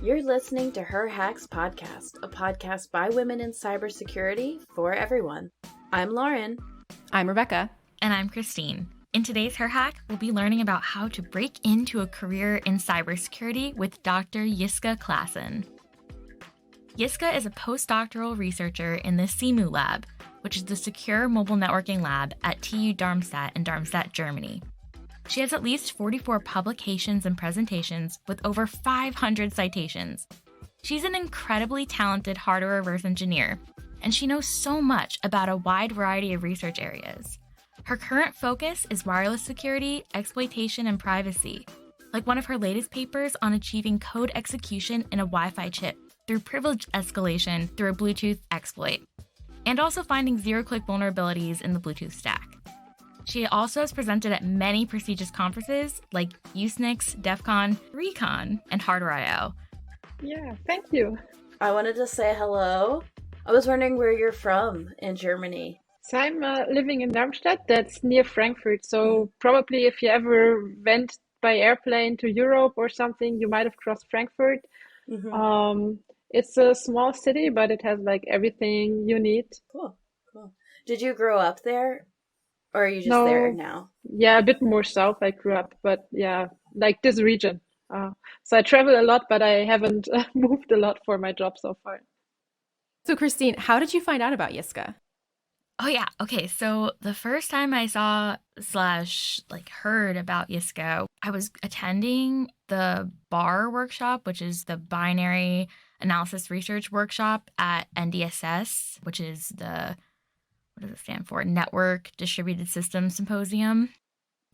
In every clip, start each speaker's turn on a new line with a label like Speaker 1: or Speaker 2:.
Speaker 1: You're listening to HerHax podcast, a podcast by women in cybersecurity for everyone. I'm Lauren.
Speaker 2: I'm Rebecca.
Speaker 3: And I'm Christine. In today's HerHack, we'll be learning about how to break into a career in cybersecurity with Dr. Jiska Classen. Jiska is a postdoctoral researcher in the SEEMOO Lab, which is the secure mobile networking lab at TU Darmstadt in Darmstadt, Germany. She has at least 44 publications and presentations with over 500 citations. She's an incredibly talented hardware reverse engineer, and she knows so much about a wide variety of research areas. Her current focus is wireless security, exploitation, and privacy, like one of her latest papers on achieving code execution in a Wi-Fi chip through privilege escalation through a Bluetooth exploit, and also finding zero-click vulnerabilities in the Bluetooth stack. She also has presented at many prestigious conferences like USENIX, DEFCON, RECon, and Hardware I/O.
Speaker 4: Yeah, thank you.
Speaker 1: I wanted to say hello. I was wondering where you're from in Germany.
Speaker 4: So I'm living in Darmstadt, that's near Frankfurt. So probably if you ever went by airplane to Europe or something, you might have crossed Frankfurt.
Speaker 1: Mm-hmm.
Speaker 4: It's a small city, but it has like everything you need.
Speaker 1: Cool. Did you grow up there? Or are you just there now?
Speaker 4: Yeah, a bit more south I grew up, but yeah, like this region. So I travel a lot, but I haven't moved a lot for my job so far.
Speaker 2: So Christine, how did you find out about Jiska?
Speaker 3: Oh yeah, okay, so the first time I saw / heard about Jiska, I was attending the BAR workshop, which is the Binary Analysis Research Workshop at NDSS, which is the, what does it stand for? Network Distributed Systems Symposium.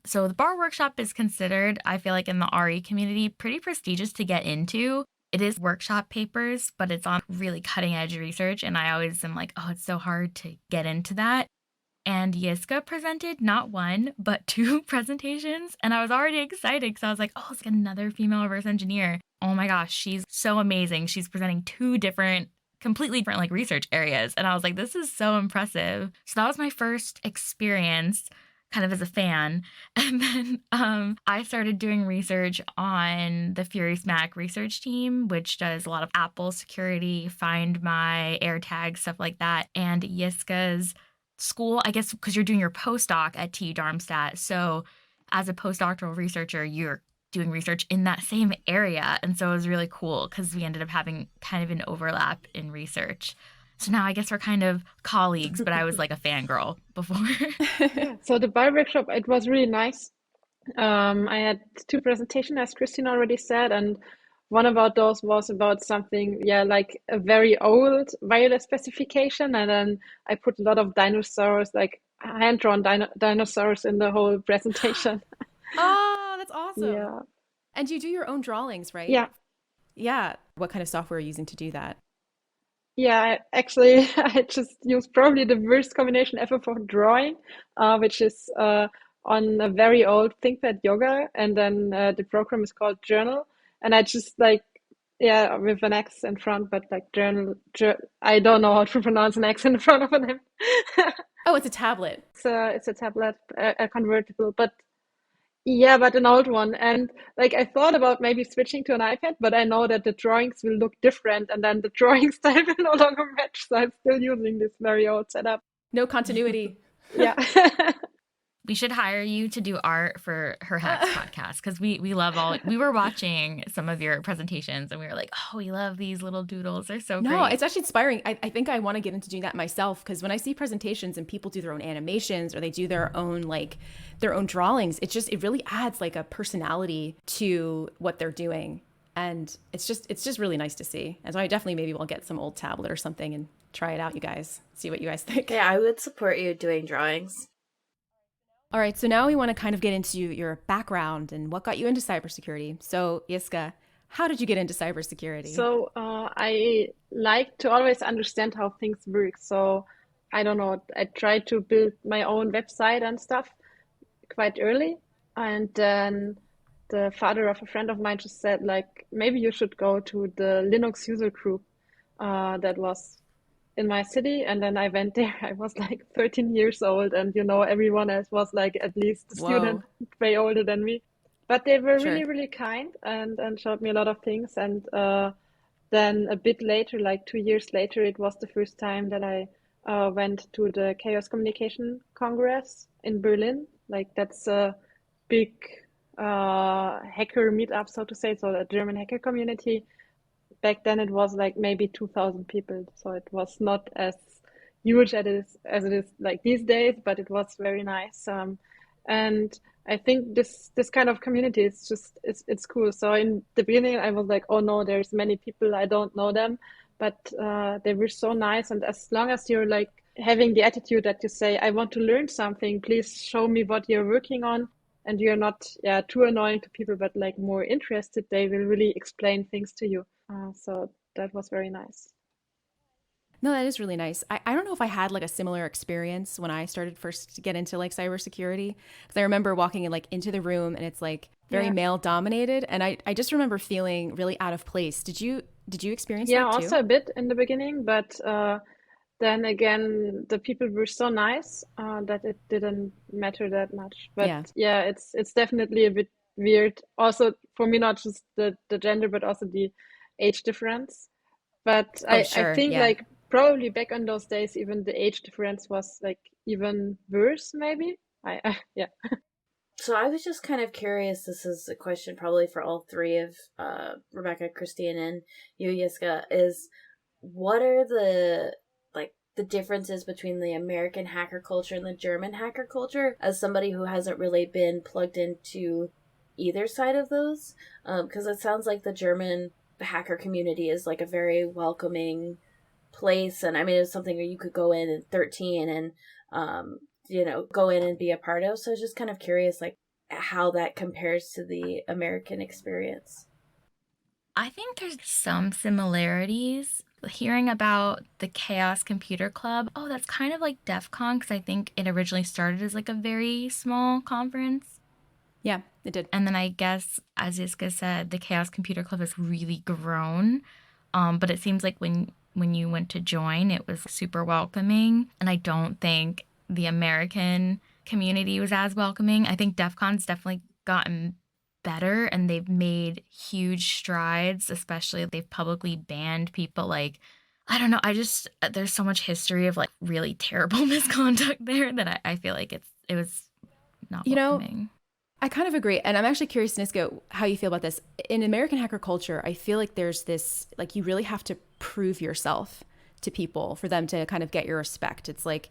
Speaker 3: So the BAR workshop is considered, I feel like in the RE community, pretty prestigious to get into. It is workshop papers, but it's on really cutting edge research. And I always am like, oh, it's so hard to get into that. And Jiska presented not one, but 2 presentations. And I was already excited because I was like, oh, it's like another female reverse engineer. Oh my gosh, she's so amazing. She's presenting 2 completely different research areas. And I was like, this is so impressive. So that was my first experience kind of as a fan. And then I started doing research on the Furious Mac research team, which does a lot of Apple security, Find My, AirTag, stuff like that. And Jiska's school, I guess, because you're doing your postdoc at TU Darmstadt. So as a postdoctoral researcher, you're doing research in that same area. And so it was really cool because we ended up having kind of an overlap in research. So now I guess we're kind of colleagues, but I was like a fangirl before.
Speaker 4: Yeah, so the BAR workshop, it was really nice. I had 2 presentations, as Christine already said, and one about those was about something, like a very old wireless specification. And then I put a lot of dinosaurs, like hand-drawn dinosaurs in the whole presentation.
Speaker 2: Oh, that's awesome.
Speaker 4: Yeah.
Speaker 2: And you do your own drawings, right?
Speaker 4: Yeah.
Speaker 2: Yeah. What kind of software are you using to do that?
Speaker 4: Yeah, actually, I just used probably the worst combination ever for drawing, which is on a very old ThinkPad Yoga, and then the program is called Journal, and I just with an X in front, but like Journal, I don't know how to pronounce an X in front of a name.
Speaker 2: Oh, it's a tablet.
Speaker 4: It's a tablet, a convertible, but an old one. And I thought about maybe switching to an iPad, but I know that the drawings will look different and then the drawing style will no longer match. So I'm still using this very old setup.
Speaker 2: No continuity.
Speaker 4: Yeah.
Speaker 3: We should hire you to do art for HerHax podcast because we love we were watching some of your presentations and we were like, oh, we love these little doodles. They're so great.
Speaker 2: No, it's actually inspiring. I think I want to get into doing that myself because when I see presentations and people do their own animations or they do their own drawings, it really adds like a personality to what they're doing. And it's just really nice to see. And so I definitely maybe will get some old tablet or something and try it out, you guys. See what you guys think.
Speaker 1: Yeah, I would support you doing drawings.
Speaker 2: All right, so now we want to kind of get into your background and what got you into cybersecurity. So, Jiska, how did you get into cybersecurity?
Speaker 4: So I like to always understand how things work. So I don't know, I tried to build my own website and stuff quite early. And then the father of a friend of mine just said, maybe you should go to the Linux user group that was in my city. And then I went there. I was 13 years old, and everyone else was at least a student way older than me. But they were really, really kind and showed me a lot of things. And then a bit later, like 2 years later, it was the first time that I went to the Chaos Communication Congress in Berlin. Like that's a big hacker meetup, so to say, so a German hacker community. Back then it was like maybe 2,000 people, so it was not as huge as it is like these days, but it was very nice. And I think this kind of community is just it's cool. So in the beginning I was like, oh no, there's many people, I don't know them, but they were so nice. And as long as you're like having the attitude that you say, I want to learn something, please show me what you're working on, and you're not too annoying to people, but like more interested, they will really explain things to you. So that was very nice.
Speaker 2: No, that is really nice. I don't know if I had like a similar experience when I started first to get into like cybersecurity. Because I remember walking in like into the room and it's like very male dominated. And I just remember feeling really out of place. Did you experience that too?
Speaker 4: Yeah, also a bit in the beginning, but then again, the people were so nice that it didn't matter that much. But yeah, it's definitely a bit weird. Also for me, not just the gender, but also the age difference. But I think like probably back in those days, even the age difference was like even worse, maybe. Yeah.
Speaker 1: So I was just kind of curious. This is a question probably for all three of Rebecca, Christine, and you, Jiska, is what are the differences between the American hacker culture and the German hacker culture, as somebody who hasn't really been plugged into either side of those? Because it sounds like the German hacker community is like a very welcoming place, and I mean it's something where you could go in at 13 and go in and be a part of. So I was just kind of curious like how that compares to the American experience.
Speaker 3: I think there's some similarities. Hearing about the Chaos Computer Club, that's kind of like DEFCON, because I think it originally started as like a very small conference.
Speaker 2: Yeah, it did.
Speaker 3: And then I guess, as Jiska said, the Chaos Computer Club has really grown. But it seems like when you went to join, it was super welcoming. And I don't think the American community was as welcoming. I think DEFCON's definitely gotten better and they've made huge strides, especially they've publicly banned people like, I don't know, there's so much history of like really terrible misconduct there that I feel like it was not welcoming.
Speaker 2: I kind of agree. And I'm actually curious, Nisko, how you feel about this. In American hacker culture, I feel like there's this, like you really have to prove yourself to people for them to kind of get your respect. It's like,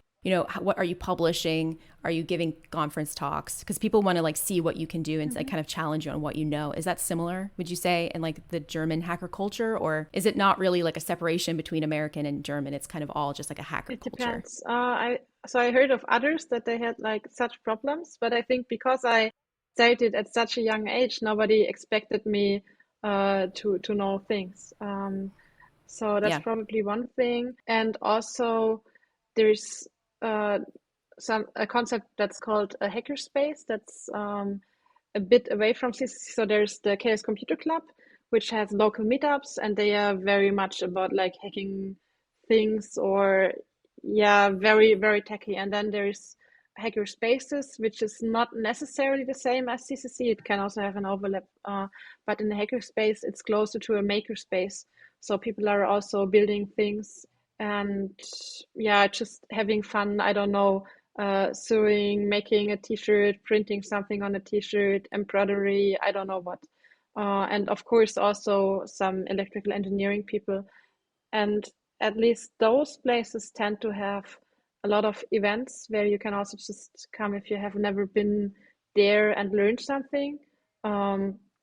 Speaker 2: what are you publishing? Are you giving conference talks? Because people want to like see what you can do and like kind of challenge you on what you know. Is that similar, would you say, in like the German hacker culture? Or is it not really like a separation between American and German? It's kind of all just like a hacker culture.
Speaker 4: It depends. I heard of others that they had like such problems, but I think because I started at such a young age, nobody expected me to know things. So that's probably one thing. And also there's a concept that's called a hackerspace that's a bit away from CCC. So there's the Chaos Computer Club, which has local meetups, and they are very much about like hacking things or very, very techy. And then there's hacker spaces, which is not necessarily the same as CCC. It can also have an overlap, but in the hacker space, it's closer to a maker space. So people are also building things and just having fun. I don't know, sewing, making a t-shirt, printing something on a t-shirt, embroidery, I don't know what. And of course, also some electrical engineering people. And at least those places tend to have a lot of events where you can also just come if you have never been there and learn something.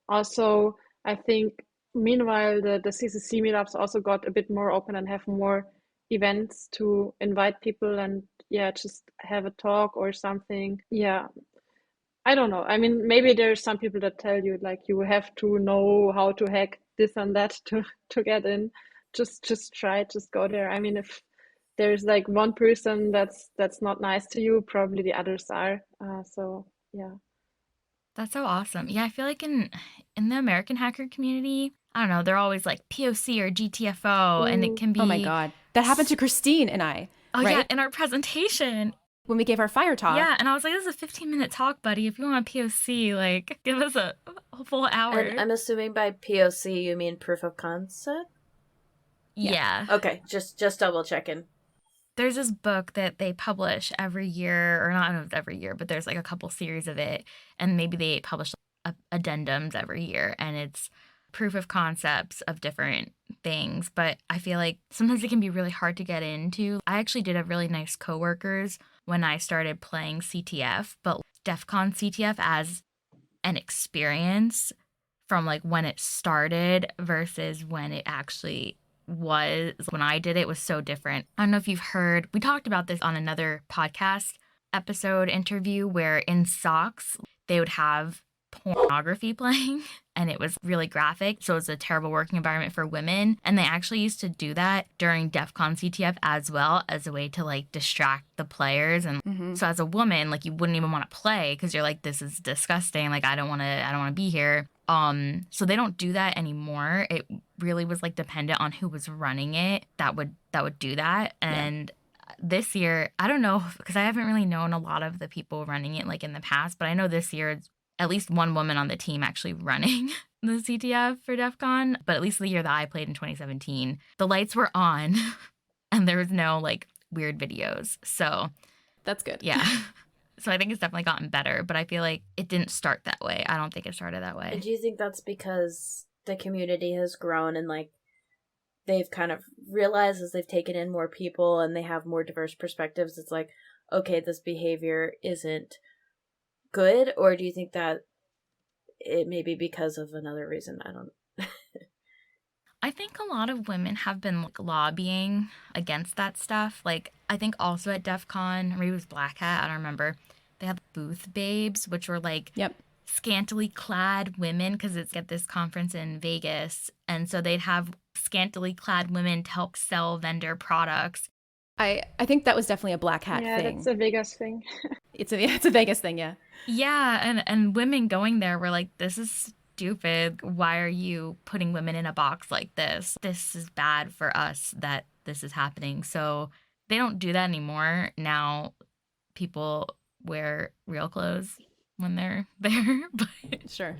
Speaker 4: Also, I think meanwhile, the CCC meetups also got a bit more open and have more events to invite people and just have a talk or something. I don't know. I mean, maybe there's some people that tell you like you have to know how to hack this and that to get in. Just try, just go there. I mean, if there's like one person that's not nice to you, probably the others are. So yeah.
Speaker 3: That's so awesome. Yeah, I feel like in the American hacker community, I don't know, they're always like POC or GTFO, and it can be...
Speaker 2: Oh my God. That happened to Christine and I.
Speaker 3: Oh
Speaker 2: right?
Speaker 3: yeah, in our presentation.
Speaker 2: When we gave our fire talk.
Speaker 3: Yeah, and I was like, this is a 15-minute talk, buddy. If you want a POC, like, give us a full hour.
Speaker 1: And I'm assuming by POC you mean proof of concept?
Speaker 3: Yeah.
Speaker 1: Okay, just double checking.
Speaker 3: There's this book that they publish every year, or not, I don't know if it's every year, but there's like a couple series of it, and maybe they publish addendums every year, and it's proof of concepts of different things. But I feel like sometimes it can be really hard to get into. I actually did have really nice coworkers when I started playing CTF, but DEFCON CTF as an experience from like when it started versus when it actually was, when I did it, was so different. I don't know if you've heard, we talked about this on another podcast episode interview where in socks they would have pornography playing and it was really graphic, so it was a terrible working environment for women, and they actually used to do that during DEFCON CTF as well as a way to like distract the players. And so as a woman, like, you wouldn't even want to play because you're like, this is disgusting, like I don't want to be here. So they don't do that anymore. It really was like dependent on who was running it that would do that. And this year, I don't know, because I haven't really known a lot of the people running it like in the past, but I know this year it's at least one woman on the team actually running the CTF for DEF CON. But at least the year that I played in 2017, the lights were on and there was no like weird videos. So
Speaker 2: That's good.
Speaker 3: yeah. So I think it's definitely gotten better, but I feel like it didn't start that way. I don't think it started that way.
Speaker 1: And do you think that's because the community has grown and like they've kind of realized as they've taken in more people and they have more diverse perspectives, it's like, okay, this behavior isn't good? Or do you think that it may be because of another reason? I don't.
Speaker 3: I think a lot of women have been like lobbying against that stuff. Like, I think also at DEF CON, or maybe it was Black Hat, I don't remember, they had booth babes, which were like scantily clad women, because it's at this conference in Vegas. And so they'd have scantily clad women to help sell vendor products.
Speaker 2: I think that was definitely a Black Hat thing.
Speaker 4: Yeah, that's a Vegas thing.
Speaker 2: It's a Vegas thing, yeah.
Speaker 3: Yeah, and women going there were like, this is stupid. Why are you putting women in a box like this? This is bad for us that this is happening. So they don't do that anymore. Now people wear real clothes when they're there. But
Speaker 2: Sure.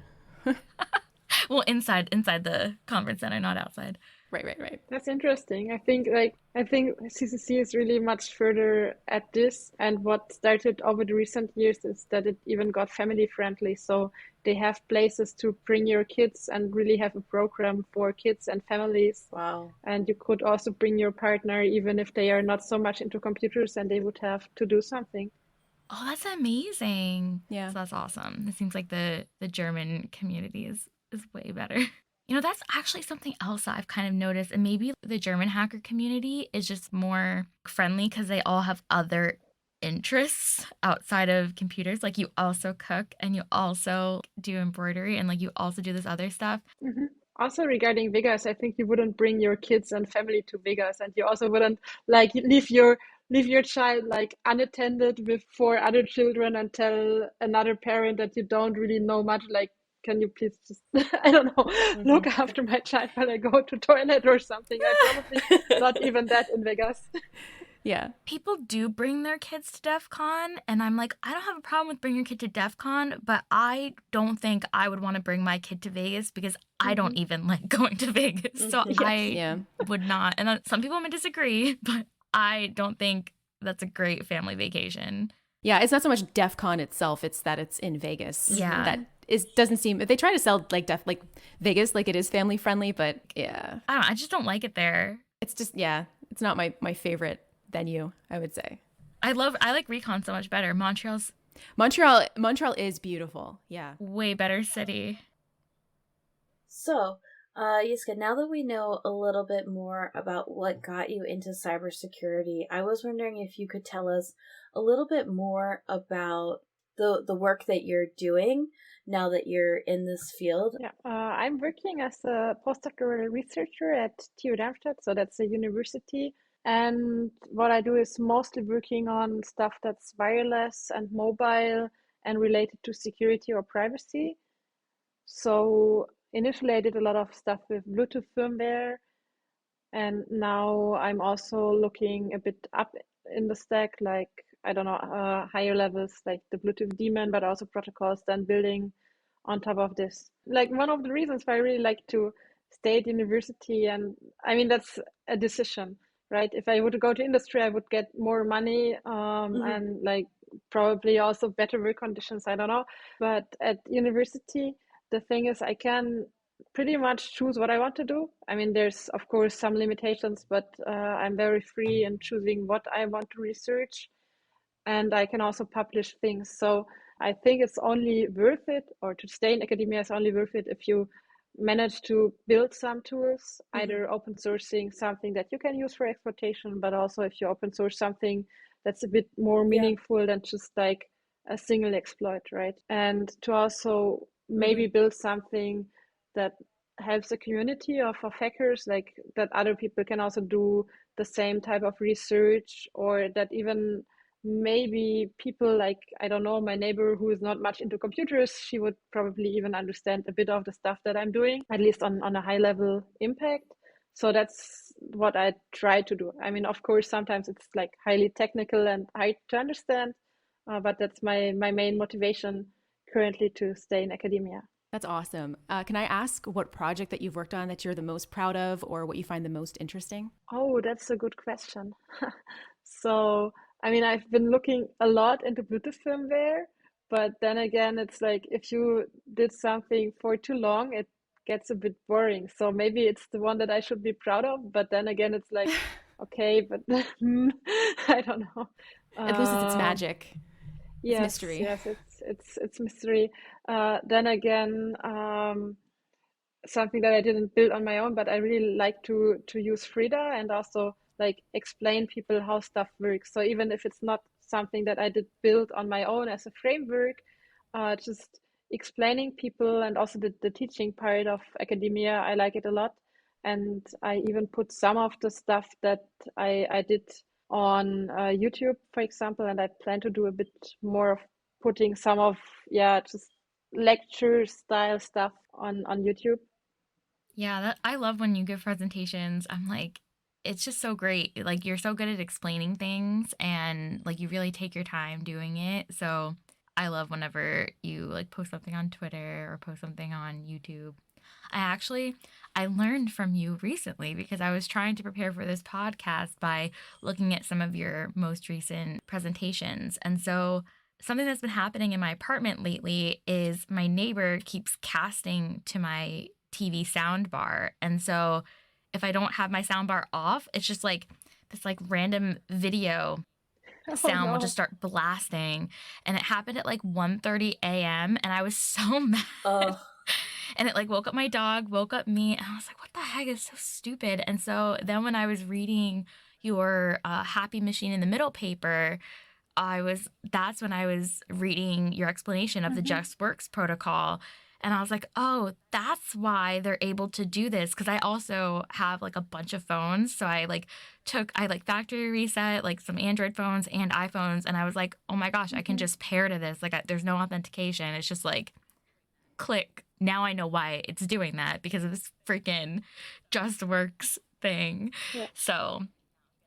Speaker 3: well, inside the conference center, not outside.
Speaker 2: Right.
Speaker 4: That's interesting. I think CCC is really much further at this, and what started over the recent years is that it even got family friendly. So they have places to bring your kids and really have a program for kids and families.
Speaker 1: Wow.
Speaker 4: And you could also bring your partner even if they are not so much into computers and they would have to do something.
Speaker 3: Oh, that's amazing.
Speaker 2: Yeah.
Speaker 3: So that's awesome. It seems like the German community is way better. You know, that's actually something else that I've kind of noticed. And maybe the German hacker community is just more friendly because they all have other interests outside of computers. Like, you also cook and you also do embroidery and like you also do this other stuff.
Speaker 4: Mm-hmm. Also regarding Vegas, I think you wouldn't bring your kids and family to Vegas, and you also wouldn't like leave your child like unattended with 4 other children and tell another parent that you don't really know much, like, can you please just, I don't know, look after my child while I go to toilet or something. I probably not even that in Vegas.
Speaker 2: Yeah.
Speaker 3: People do bring their kids to DEF CON, and I'm like, I don't have a problem with bringing your kid to DEF CON, but I don't think I would want to bring my kid to Vegas because I don't even like going to Vegas. So I would not. And some people might disagree, but I don't think that's a great family vacation.
Speaker 2: Yeah, it's not so much DEF CON itself, it's that it's in Vegas.
Speaker 3: Yeah.
Speaker 2: That doesn't seem, they try to sell like Vegas like it is family friendly, but yeah.
Speaker 3: I don't know, I just don't like it there.
Speaker 2: It's just, it's not my favorite venue, I would say.
Speaker 3: I like RECon so much better. Montreal
Speaker 2: is beautiful. Yeah.
Speaker 3: Way better city.
Speaker 1: So, Jiska, now that we know a little bit more about what got you into cybersecurity, I was wondering if you could tell us a little bit more about the work that you're doing now that you're in this field.
Speaker 4: Yeah, I'm working as a postdoctoral researcher at TU Darmstadt, so that's a university. And what I do is mostly working on stuff that's wireless and mobile and related to security or privacy. So initially I did a lot of stuff with Bluetooth firmware, and now I'm also looking a bit up in the stack, like, I don't know, higher levels like the Bluetooth daemon, but also protocols then building on top of this. Like, one of the reasons why I really like to stay at university. And I mean, that's a decision, right? If I would go to industry, I would get more money, and like probably also better work conditions. I don't know. But at university, the thing is, I can pretty much choose what I want to do. I mean, there's of course some limitations, but I'm very free in choosing what I want to research, and I can also publish things. So I think it's only worth it, or to stay in academia is only worth it if you manage to build some tools, either open sourcing something that you can use for exploitation, but also if you open source something that's a bit more meaningful than just like a single exploit, right? And to also maybe build something that helps a community of hackers, like that other people can also do the same type of research, or that even maybe people like, I don't know, my neighbor who is not much into computers, she would probably even understand a bit of the stuff that I'm doing, at least on a high level impact. So that's what I try to do. I mean, of course, sometimes it's like highly technical and hard to understand, but that's my main motivation currently to stay in academia.
Speaker 2: That's awesome. Can I ask what project that you've worked on that you're the most proud of, or what you find the most interesting?
Speaker 4: Oh, that's a good question. So, I mean, I've been looking a lot into Bluetooth firmware, but then again, it's like if you did something for too long, it gets a bit boring. So maybe it's the one that I should be proud of, but then again, it's like, okay, but I don't know.
Speaker 2: It loses its magic. It's
Speaker 4: Yes,
Speaker 2: mystery.
Speaker 4: yes, it's mystery. Then again, something that I didn't build on my own, but I really like to use Frida and also like explain people how stuff works. So even if it's not something that I did build on my own as a framework, just explaining people and also the teaching part of academia, I like it a lot. And I even put some of the stuff that I did on YouTube, for example, and I plan to do a bit more of putting some of, yeah, just lecture style stuff on YouTube.
Speaker 3: Yeah, I love when you give presentations. I'm like, it's just so great. Like you're so good at explaining things and like you really take your time doing it. So I love whenever you like post something on Twitter or post something on YouTube. I learned from you recently because I was trying to prepare for this podcast by looking at some of your most recent presentations. And so something that's been happening in my apartment lately is my neighbor keeps casting to my TV sound bar. And so if I don't have my sound bar off, it's just like this like random video
Speaker 4: Oh
Speaker 3: sound will just
Speaker 4: no.
Speaker 3: start blasting. And it happened at like 1:30 a.m. and I was so mad.
Speaker 1: Oh,
Speaker 3: And it like woke up my dog, woke up me, and I was like, what the heck is so stupid? And so then when I was reading your Happy Machine in the Middle paper, that's when I was reading your explanation of the Just Works protocol. And I was like, oh, that's why they're able to do this. Cause I also have like a bunch of phones. So I factory reset like some Android phones and iPhones. And I was like, oh my gosh, I can just pair to this. Like there's no authentication. It's just like click. Now I know why it's doing that because of this freaking Just Works thing.
Speaker 4: Yeah.
Speaker 3: So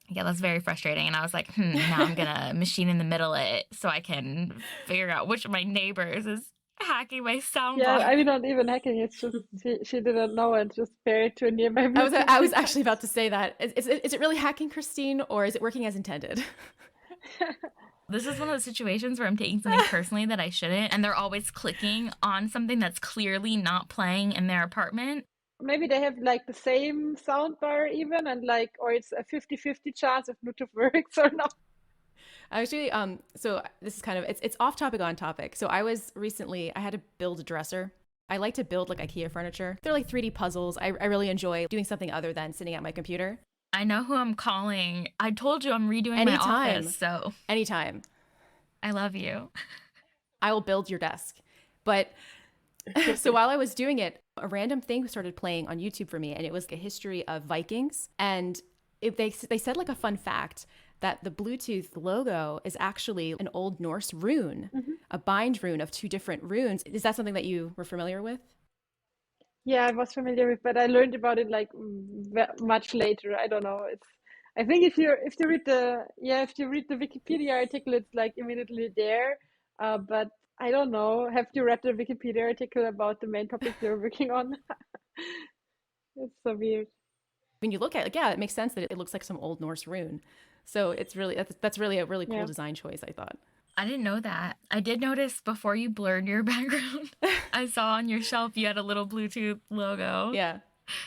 Speaker 3: yeah, that's very frustrating. And I was like, now I'm gonna machine in the middle it so I can figure out which of my neighbors is hacking my
Speaker 4: Yeah,
Speaker 3: soundbar.
Speaker 4: I mean, not even hacking. It's just she didn't know and just pair it to a nearby
Speaker 2: I was
Speaker 4: Bluetooth
Speaker 2: actually about to
Speaker 4: device.
Speaker 2: say that. Is it really hacking, Christine, or is it working as intended?
Speaker 3: This is one of those situations where I'm taking something personally that I shouldn't, and they're always clicking on something that's clearly not playing in their apartment.
Speaker 4: Maybe they have like the same soundbar even, and like, or it's a 50-50 chance if Bluetooth works or not.
Speaker 2: Actually, so this is kind of it's off topic on topic. So I had to build a dresser. I like to build like IKEA furniture. They're like 3D puzzles. I really enjoy doing something other than sitting at my computer.
Speaker 3: I know who I'm calling. I told you I'm redoing my
Speaker 2: Anytime.
Speaker 3: office, so
Speaker 2: Anytime.
Speaker 3: I love you.
Speaker 2: I will build your desk. But so while I was doing it, a random thing started playing on YouTube for me, and it was a history of Vikings. And they said like a fun fact that the Bluetooth logo is actually an Old Norse rune, a bind rune of two different runes. Is that something that you were familiar with?
Speaker 4: Yeah, I was familiar with, but I learned about it like much later. I don't know. It's, I think if you read the, yeah, if you read the Wikipedia article, it's like immediately there. But I don't know. Have you read the Wikipedia article about the main topic you're working on? It's so weird.
Speaker 2: When you look at it, yeah, it makes sense that it looks like some Old Norse rune. So it's really, that's really a really cool
Speaker 4: Yeah.
Speaker 2: design choice, I thought.
Speaker 3: I didn't know that. I did notice before you blurred your background, I saw on your shelf you had a little Bluetooth logo.
Speaker 2: Yeah.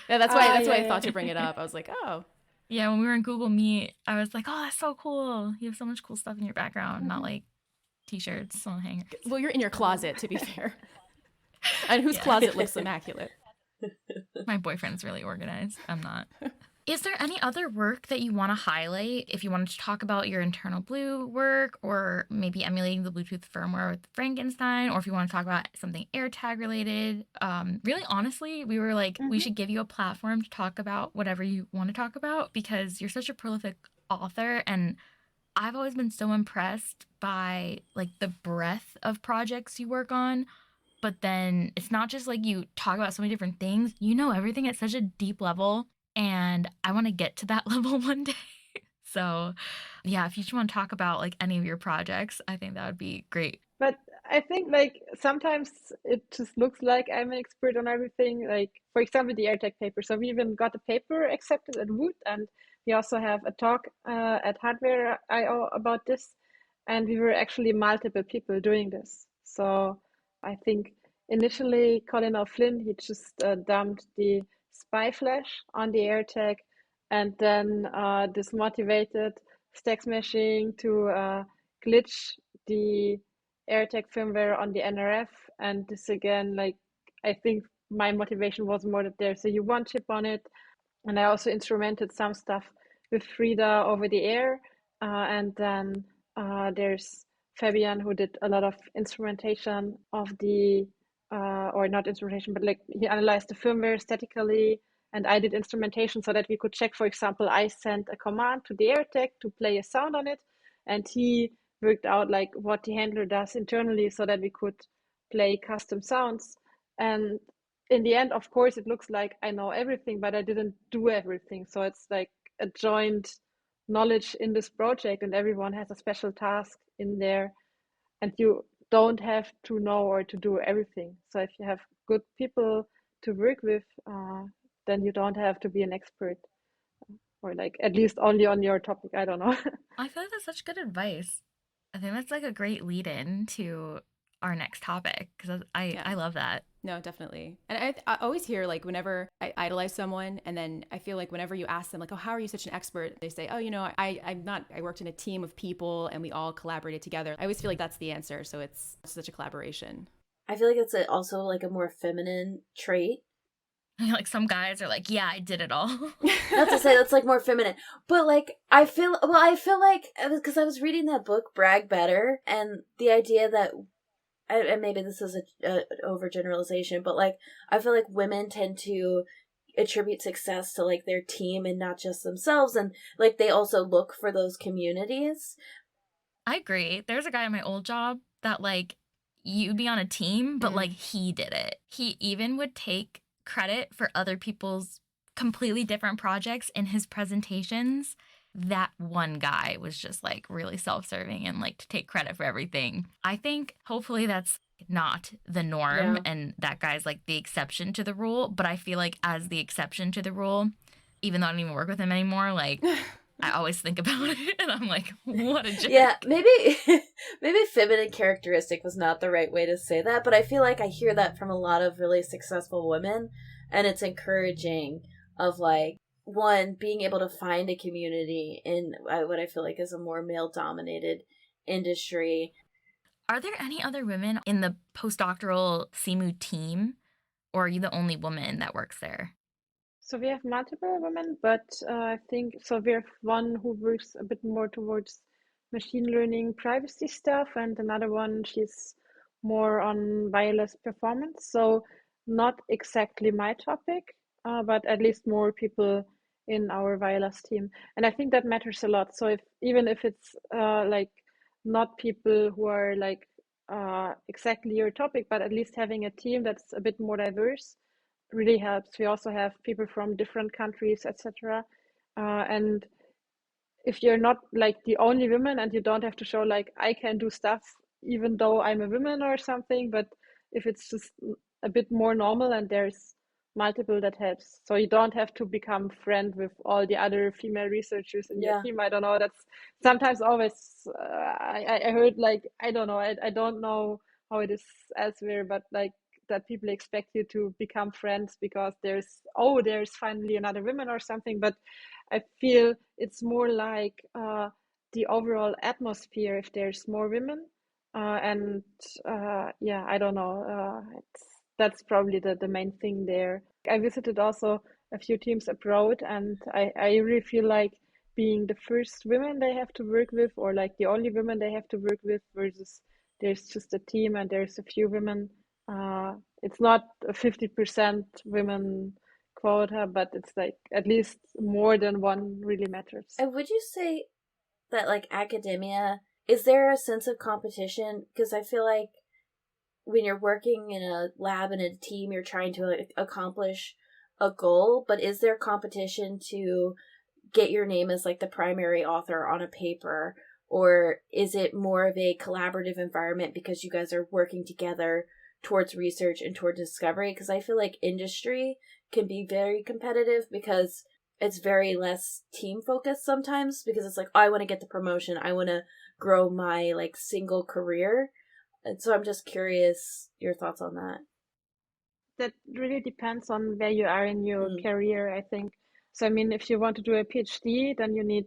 Speaker 2: Yeah, that's why
Speaker 4: Yeah,
Speaker 2: I
Speaker 4: yeah.
Speaker 2: thought to bring it up. I was like, oh.
Speaker 3: Yeah, when we were in Google Meet, I was like, oh, that's so cool. You have so much cool stuff in your background, not like t-shirts on hangers.
Speaker 2: Well, you're in your closet, to be fair. And whose closet looks immaculate?
Speaker 3: My boyfriend's really organized. I'm not. Is there any other work that you want to highlight if you wanted to talk about your internal blue work or maybe emulating the Bluetooth firmware with Frankenstein, or if you want to talk about something AirTag related? Really, honestly, we were like, we should give you a platform to talk about whatever you want to talk about because you're such a prolific author, and I've always been so impressed by like the breadth of projects you work on. But then it's not just like you talk about so many different things. You know everything at such a deep level. And I want to get to that level one day. So, yeah, if you just want to talk about like any of your projects, I think that would be great.
Speaker 4: But I think like sometimes it just looks like I'm an expert on everything. Like for example, the AirTag paper. So we even got a paper accepted at Woot, and we also have a talk at Hardware IO about this. And we were actually multiple people doing this. So I think initially Colin O'Flynn, he just dumped the spy flash on the AirTag, and then this motivated stack smashing to glitch the AirTag firmware on the NRF. And this again, like I think my motivation was more that there's a U1 chip on it, and I also instrumented some stuff with Frida over the air, and then there's Fabian who did a lot of instrumentation of the or not instrumentation, but like he analyzed the firmware statically, and I did instrumentation so that we could check. For example, I sent a command to the AirTag to play a sound on it, and he worked out like what the handler does internally so that we could play custom sounds. And in the end, of course, it looks like I know everything, but I didn't do everything. So it's like a joint knowledge in this project, and everyone has a special task in there, and you don't have to know or to do everything. So if you have good people to work with, then you don't have to be an expert, or like at least only on your topic. I don't know.
Speaker 3: I feel like that's such good advice. I think that's like a great lead in to our next topic because I love that.
Speaker 2: No, definitely. And I always hear like whenever I idolize someone, and then I feel like whenever you ask them like, oh, how are you such an expert? They say, oh, you know, I'm not, I worked in a team of people and we all collaborated together. I always feel like that's the answer. So it's such a collaboration.
Speaker 1: I feel like it's also like a more feminine trait.
Speaker 3: Like some guys are like, yeah, I did it all.
Speaker 1: Not to say that's like more feminine, but like I feel like because I was reading that book Brag Better, and the idea that, and maybe this is a overgeneralization, but like I feel like women tend to attribute success to like their team and not just themselves, and like they also look for those communities.
Speaker 3: I agree. There's a guy at my old job that like you'd be on a team, but like he did it. He even would take credit for other people's completely different projects in his presentations. That one guy was just like really self-serving and like to take credit for everything. I think hopefully that's not the norm, and that guy's like the exception to the rule. But I feel like as the exception to the rule, even though I don't even work with him anymore, like I always think about it and I'm like, what a jerk.
Speaker 1: Yeah, maybe feminine characteristic was not the right way to say that, but I feel like I hear that from a lot of really successful women, and it's encouraging of like, one, being able to find a community in what I feel like is a more male-dominated industry.
Speaker 3: Are there any other women in the postdoctoral SEEMOO team, or are you the only woman that works there?
Speaker 4: So we have multiple women, but I think so. We have one who works a bit more towards machine learning privacy stuff, and another one, she's more on wireless performance. So not exactly my topic, but at least more people in our wireless team. And I think that matters a lot. So even if it's like not people who are like exactly your topic, but at least having a team that's a bit more diverse really helps. We also have people from different countries, etc. And if you're not like the only woman, and you don't have to show like I can do stuff even though I'm a woman or something, but if it's just a bit more normal and there's multiple, that helps. So you don't have to become friend with all the other female researchers in your
Speaker 1: Yeah.
Speaker 4: team. I don't know. That's sometimes always, I heard, like, I don't know. I don't know how it is elsewhere, but like that people expect you to become friends because there's finally another woman or something. But I feel it's more like the overall atmosphere if there's more women. And yeah, I don't know. That's probably the main thing there. I visited also a few teams abroad, and I really feel like being the first women they have to work with, or like the only women they have to work with, versus there's just a team and there's a few women. It's not a 50% women quota, but it's like at least more than one really matters.
Speaker 1: And would you say that, like, academia, is there a sense of competition? Because I feel like when you're working in a lab and a team, you're trying to accomplish a goal, but is there competition to get your name as like the primary author on a paper, or is it more of a collaborative environment because you guys are working together towards research and toward discovery? Because I feel like industry can be very competitive because it's very less team focused sometimes, because it's like, oh, I want to get the promotion, I want to grow my like single career. And so I'm just curious your thoughts on that.
Speaker 4: That really depends on where you are in your career, I think. So, I mean, if you want to do a PhD, then you need,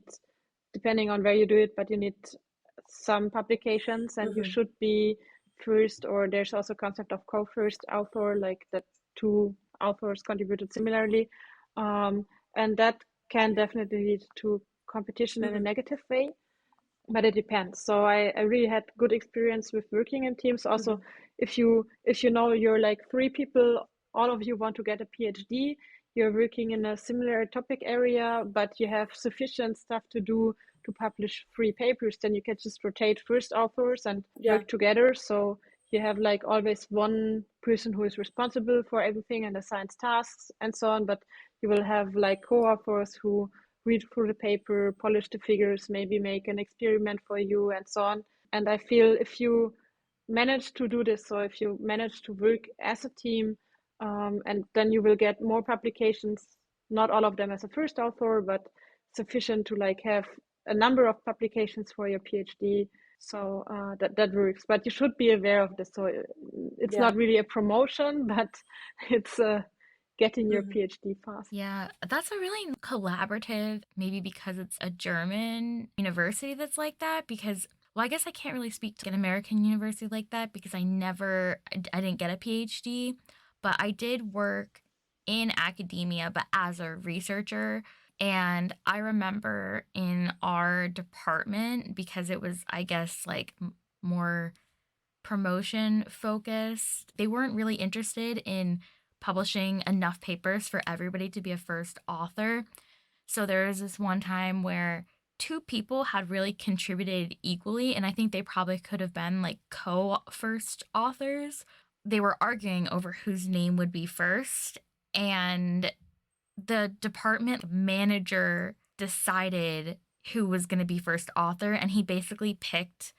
Speaker 4: depending on where you do it, but you need some publications, and you should be first, or there's also concept of co-first author, like that two authors contributed similarly. And that can definitely lead to competition in a negative way, but it depends. So I really had good experience with working in teams. Also, if you know you're like three people, all of you want to get a PhD, you're working in a similar topic area, but you have sufficient stuff to do to publish 3 papers, then you can just rotate first authors and work together. So you have like always one person who is responsible for everything and assigns tasks and so on, but you will have like co-authors who read through the paper, polish the figures, maybe make an experiment for you, and so on. And I feel if you manage to do this, so if you manage to work as a team, and then you will get more publications, not all of them as a first author, but sufficient to like have a number of publications for your PhD. So that works, but you should be aware of this. So it's not really a promotion, but it's getting your PhD fast.
Speaker 3: Yeah, that's a really collaborative, maybe because it's a German university that's like that. Because, well, I guess I can't really speak to an American university like that because I didn't get a PhD, but I did work in academia, but as a researcher. And I remember in our department, because it was, I guess, like more promotion focused, they weren't really interested in publishing enough papers for everybody to be a first author. So there was this one time where 2 people had really contributed equally, and I think they probably could have been like co-first authors. They were arguing over whose name would be first, and the department manager decided who was going to be first author, and he basically picked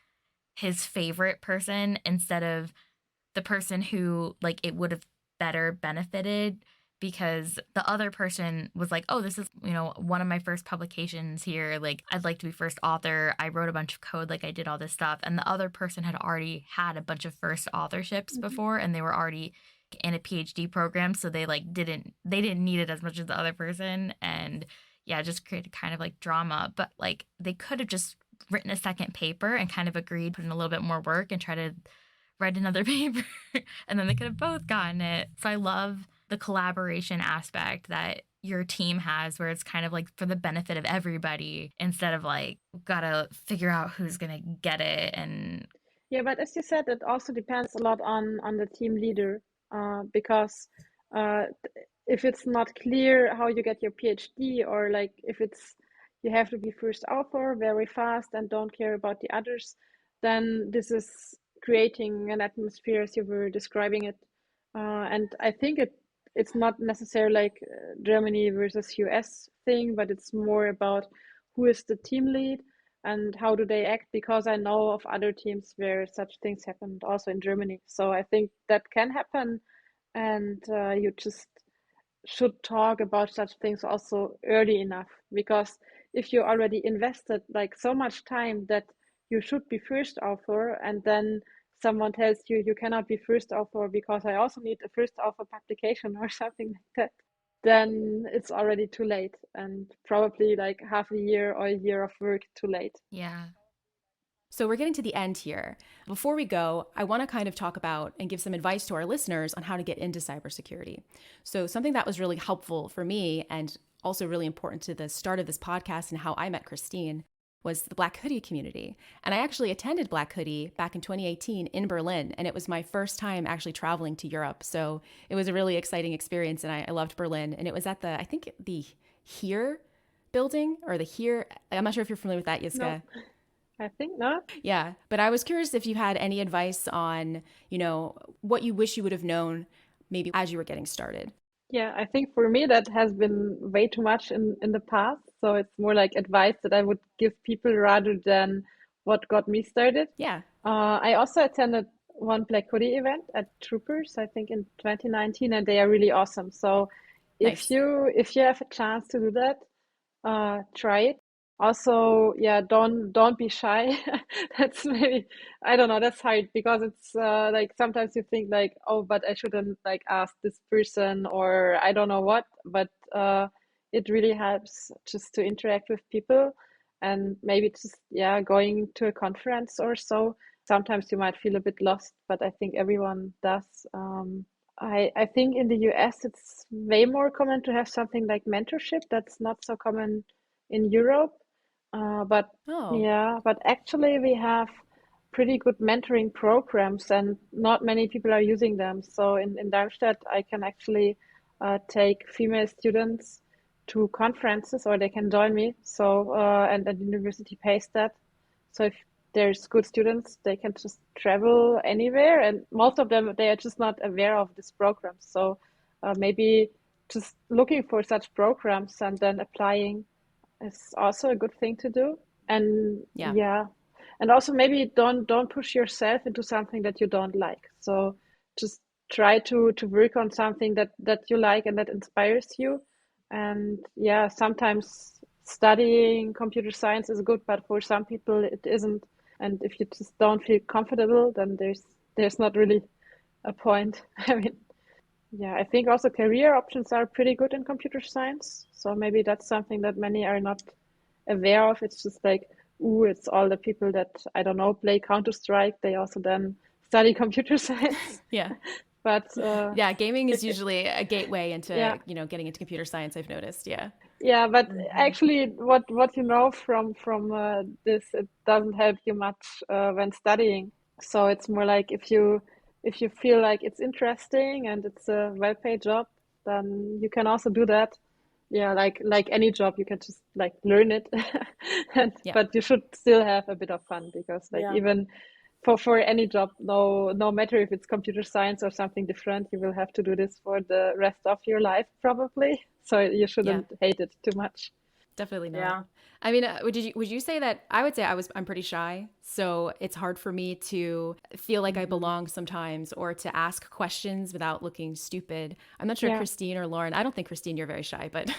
Speaker 3: his favorite person instead of the person who like it would have better benefited, because the other person was like, oh, this is, one of my first publications here, like I'd like to be first author, I wrote a bunch of code, like I did all this stuff. And the other person had already had a bunch of first authorships before, and they were already in a PhD program, so they didn't need it as much as the other person. And yeah, just created kind of like drama. But like they could have just written a second paper and kind of agreed, put in a little bit more work and try to write another paper, and then they could have both gotten it. So I love the collaboration aspect that your team has, where it's kind of like for the benefit of everybody instead of like gotta figure out who's gonna get it. And
Speaker 4: yeah, but as you said, it also depends a lot on the team leader, because if it's not clear how you get your PhD, or like if it's you have to be first author very fast and don't care about the others, then this is creating an atmosphere as you were describing it. And I think it's not necessarily like Germany versus US thing, but it's more about who is the team lead and how do they act, because I know of other teams where such things happened also in Germany. So I think that can happen, and you just should talk about such things also early enough, because if you already invested like so much time that you should be first author, and then someone tells you you cannot be first author because I also need a first author publication or something like that, then it's already too late, and probably like half a year or a year of work too late.
Speaker 3: Yeah.
Speaker 2: So we're getting to the end here. Before we go, I want to kind of talk about and give some advice to our listeners on how to get into cybersecurity. So something that was really helpful for me and also really important to the start of this podcast and how I met Christine was the Black Hoodie community. And I actually attended Black Hoodie back in 2018 in Berlin, and it was my first time actually traveling to Europe. So it was a really exciting experience, and I loved Berlin. And it was at I think the Here building, or the Here, I'm not sure if you're familiar with that, Jiska.
Speaker 4: No. I think not.
Speaker 2: Yeah, but I was curious if you had any advice on, what you wish you would have known maybe as you were getting started.
Speaker 4: Yeah, I think for me that has been way too much in the past. So it's more like advice that I would give people rather than what got me started.
Speaker 2: Yeah.
Speaker 4: I also attended one Black Hoodie event at Troopers, I think in 2019, and they are really awesome. So
Speaker 2: Nice.
Speaker 4: if you have a chance to do that, try it. Also, yeah, don't be shy. That's maybe, I don't know, that's hard because it's like sometimes you think like, oh, but I shouldn't like ask this person or I don't know what, but it really helps just to interact with people, and maybe just, yeah, going to a conference or so. Sometimes you might feel a bit lost, but I think everyone does. I think in the US it's way more common to have something like mentorship. That's not so common in Europe. But
Speaker 2: Oh,
Speaker 4: yeah, but actually we have pretty good mentoring programs, and not many people are using them. So in Darmstadt, I can actually take female students to conferences, or they can join me. So and the university pays that. So if there's good students, they can just travel anywhere, and most of them, they are just not aware of this program. So maybe just looking for such programs and then applying is also a good thing to do. And
Speaker 2: yeah.
Speaker 4: yeah, and also maybe don't push yourself into something that you don't like. So just try to work on something that you like and that inspires you. And yeah, sometimes studying computer science is good, but for some people it isn't. And if you just don't feel comfortable, then there's not really a point. I mean, yeah, I think also career options are pretty good in computer science. So maybe that's something that many are not aware of. It's just like, ooh, it's all the people that, I don't know, play Counter-Strike. They also then study computer science.
Speaker 2: Yeah.
Speaker 4: But
Speaker 2: Yeah, gaming is usually a gateway into,
Speaker 4: yeah,
Speaker 2: getting into computer science, I've noticed. Yeah.
Speaker 4: yeah. But
Speaker 1: Mhm.
Speaker 4: actually, what you know from this, it doesn't help you much when studying. So it's more like if you feel like it's interesting and it's a well-paid job, then you can also do that. Yeah, like any job, you can just like learn it, and,
Speaker 2: Yeah.
Speaker 4: but you should still have a bit of fun, because like
Speaker 1: Yeah.
Speaker 4: even for any job, no matter if it's computer science or something different, you will have to do this for the rest of your life probably. So you
Speaker 2: Yeah.
Speaker 4: shouldn't hate it too much.
Speaker 2: Definitely not.
Speaker 1: Yeah.
Speaker 2: I mean, would you say that I would say I'm pretty shy, so it's hard for me to feel like I
Speaker 1: Mhm.
Speaker 2: belong sometimes or to ask questions without looking stupid. I'm not sure
Speaker 4: Yeah.
Speaker 2: Christine or Lauren. I don't think Christine, you're very shy, but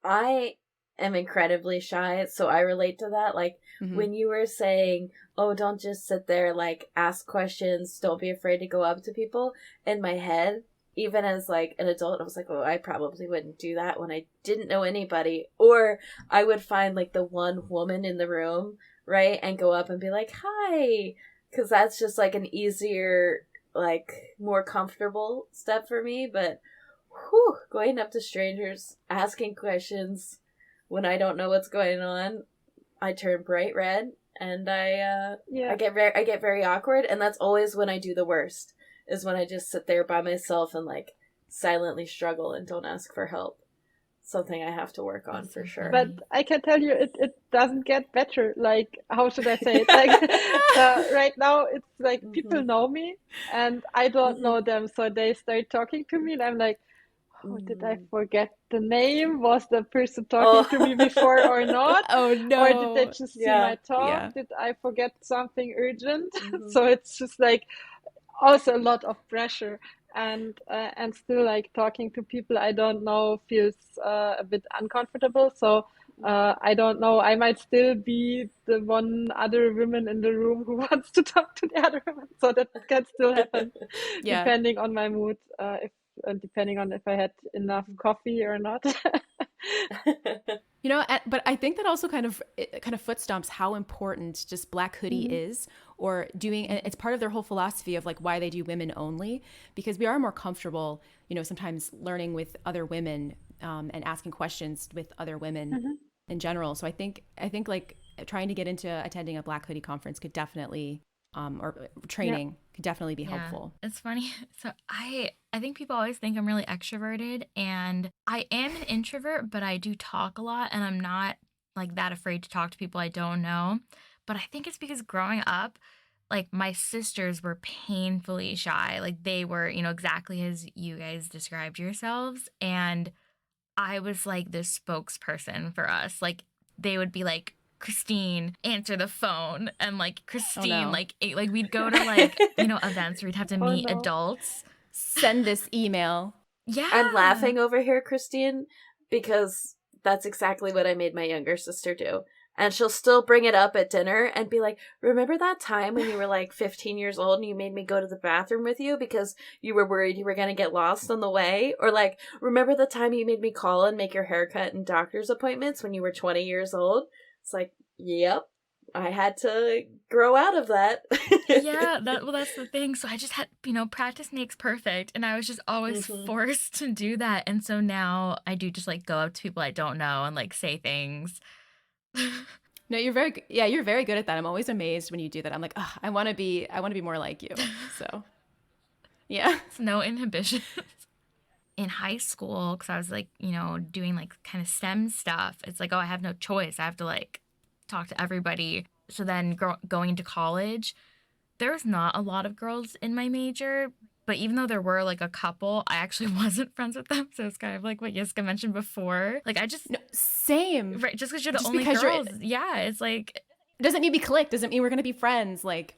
Speaker 1: I am incredibly shy, so I relate to that. Like
Speaker 2: Mhm.
Speaker 1: when you were saying, "Oh, don't just sit there, like ask questions, don't be afraid to go up to people." In my head, even as like an adult, I was like, "Oh, I probably wouldn't do that when I didn't know anybody." Or I would find like the one woman in the room, right, and go up and be like, "Hi," because that's just like an easier, like more comfortable step for me, but whew, going up to strangers, asking questions when I don't know what's going on, I turn bright red, and I
Speaker 4: Yeah.
Speaker 1: get very awkward, and that's always when I do the worst. Is when I just sit there by myself and like silently struggle and don't ask for help. Something I have to work on
Speaker 2: That's
Speaker 1: for
Speaker 2: so
Speaker 1: sure.
Speaker 4: But
Speaker 2: funny.
Speaker 4: I can tell you, it doesn't get better. Like, how should I say it? Like, right now, it's like people
Speaker 1: Mhm.
Speaker 4: know me and I don't
Speaker 1: Mhm.
Speaker 4: know them. So they start talking to me, and I'm like, oh, did I
Speaker 1: Mhm.
Speaker 4: forget the name? Was the person
Speaker 1: Oh.
Speaker 4: talking to me before or not?
Speaker 2: Oh
Speaker 4: Or did they
Speaker 2: no.
Speaker 4: just see
Speaker 1: Yeah.
Speaker 4: my talk?
Speaker 2: Yeah.
Speaker 4: Did I forget something urgent?
Speaker 1: Mhm.
Speaker 4: So it's just like also a lot of pressure. and still like talking to people I don't know feels a bit uncomfortable. So I don't know. I might still be the one other woman in the room who wants to talk to the other women. So that can still happen,
Speaker 2: Yeah.
Speaker 4: depending on my mood, if depending on if I had enough coffee or not.
Speaker 2: You know, but I think that also kind of foot stomps how important just Black hoodie
Speaker 4: Mhm.
Speaker 2: is, or doing, and it's part of their whole philosophy of like why they do women only, because we are more comfortable, you know, sometimes learning with other women, and asking questions with other women
Speaker 4: Mhm.
Speaker 2: in general. So I think like trying to get into attending a Black hoodie conference could definitely, or
Speaker 4: Yeah.
Speaker 2: training could definitely be
Speaker 3: Yeah,
Speaker 2: helpful.
Speaker 3: it's funny. So I think people always think I'm really extroverted, and I am an introvert, but I do talk a lot, and I'm not like that afraid to talk to people I don't know. But I think it's because growing up, like my sisters were painfully shy. Like they were, exactly as you guys described yourselves, and I was like this spokesperson for us. Like they would be like, Christine, answer the phone, and like
Speaker 2: Oh
Speaker 3: Christine,
Speaker 2: no.
Speaker 3: like we'd go to like events where we'd have to
Speaker 4: Oh
Speaker 3: meet
Speaker 4: no.
Speaker 3: adults.
Speaker 2: Send this email.
Speaker 1: I'm
Speaker 3: Yeah,
Speaker 1: laughing over here, Christine, because that's exactly what I made my younger sister do. And she'll still bring it up at dinner and be like, remember that time when you were like 15 years old and you made me go to the bathroom with you because you were worried you were going to get lost on the way? Or like, remember the time you made me call and make your haircut and doctor's appointments when you were 20 years old? It's like, yep, I had to grow out of that.
Speaker 3: yeah. That's the thing. So I just had, practice makes perfect, and I was just always
Speaker 1: Mhm.
Speaker 3: forced to do that. And so now I do just like go up to people I don't know and like say things.
Speaker 2: No, you're very good at that. I'm always amazed when you do that. I'm like, oh, I want to be more like you. So, yeah.
Speaker 3: It's no inhibition. In high school, because I was like, doing like kind of STEM stuff, it's like, oh, I have no choice. I have to like talk to everybody. So then going to college, there's not a lot of girls in my major, but even though there were like a couple, I actually wasn't friends with them. So it's kind of like what Yiska mentioned before. Like I just,
Speaker 2: No, same.
Speaker 3: right, just because you're the
Speaker 2: Just
Speaker 3: only
Speaker 2: because you're,
Speaker 3: girls, yeah, it's like,
Speaker 2: doesn't mean we click, doesn't mean we're going to be friends. Like,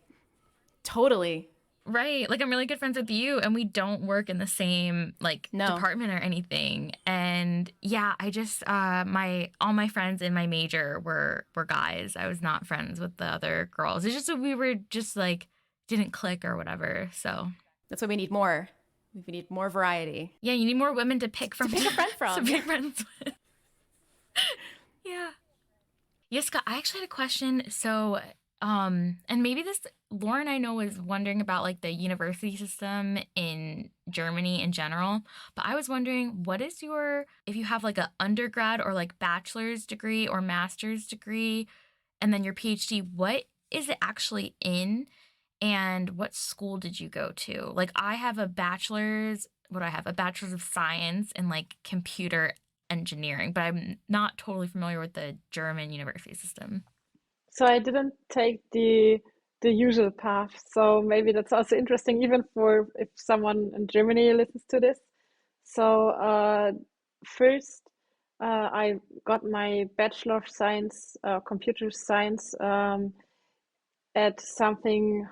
Speaker 2: totally.
Speaker 3: right, like I'm really good friends with you, and we don't work in the same like
Speaker 2: No.
Speaker 3: department or anything. And yeah, I just my all my friends in my major were guys. I was not friends with the other girls. It's just that we were just like didn't click or whatever. So
Speaker 2: That's why we need more. We need more variety
Speaker 3: yeah, you need more women to pick
Speaker 2: to
Speaker 3: from
Speaker 2: pick a friend
Speaker 3: to
Speaker 2: from.
Speaker 3: be
Speaker 2: Yeah.
Speaker 3: friends with. Yeah. Yiska, I actually had a question. So, and maybe this Lauren I know was wondering about like the university system in Germany in general, but I was wondering what is your if you have like a undergrad or like bachelor's degree or master's degree and then your PhD, what is it actually in and what school did you go to? Like I have a bachelor's, what do I have? A bachelor's of science in like computer engineering, but I'm not totally familiar with the German university system.
Speaker 4: So I didn't take the usual path. So maybe that's also interesting, even for if someone in Germany listens to this. So first, I got my Bachelor of Science, Computer Science, at something.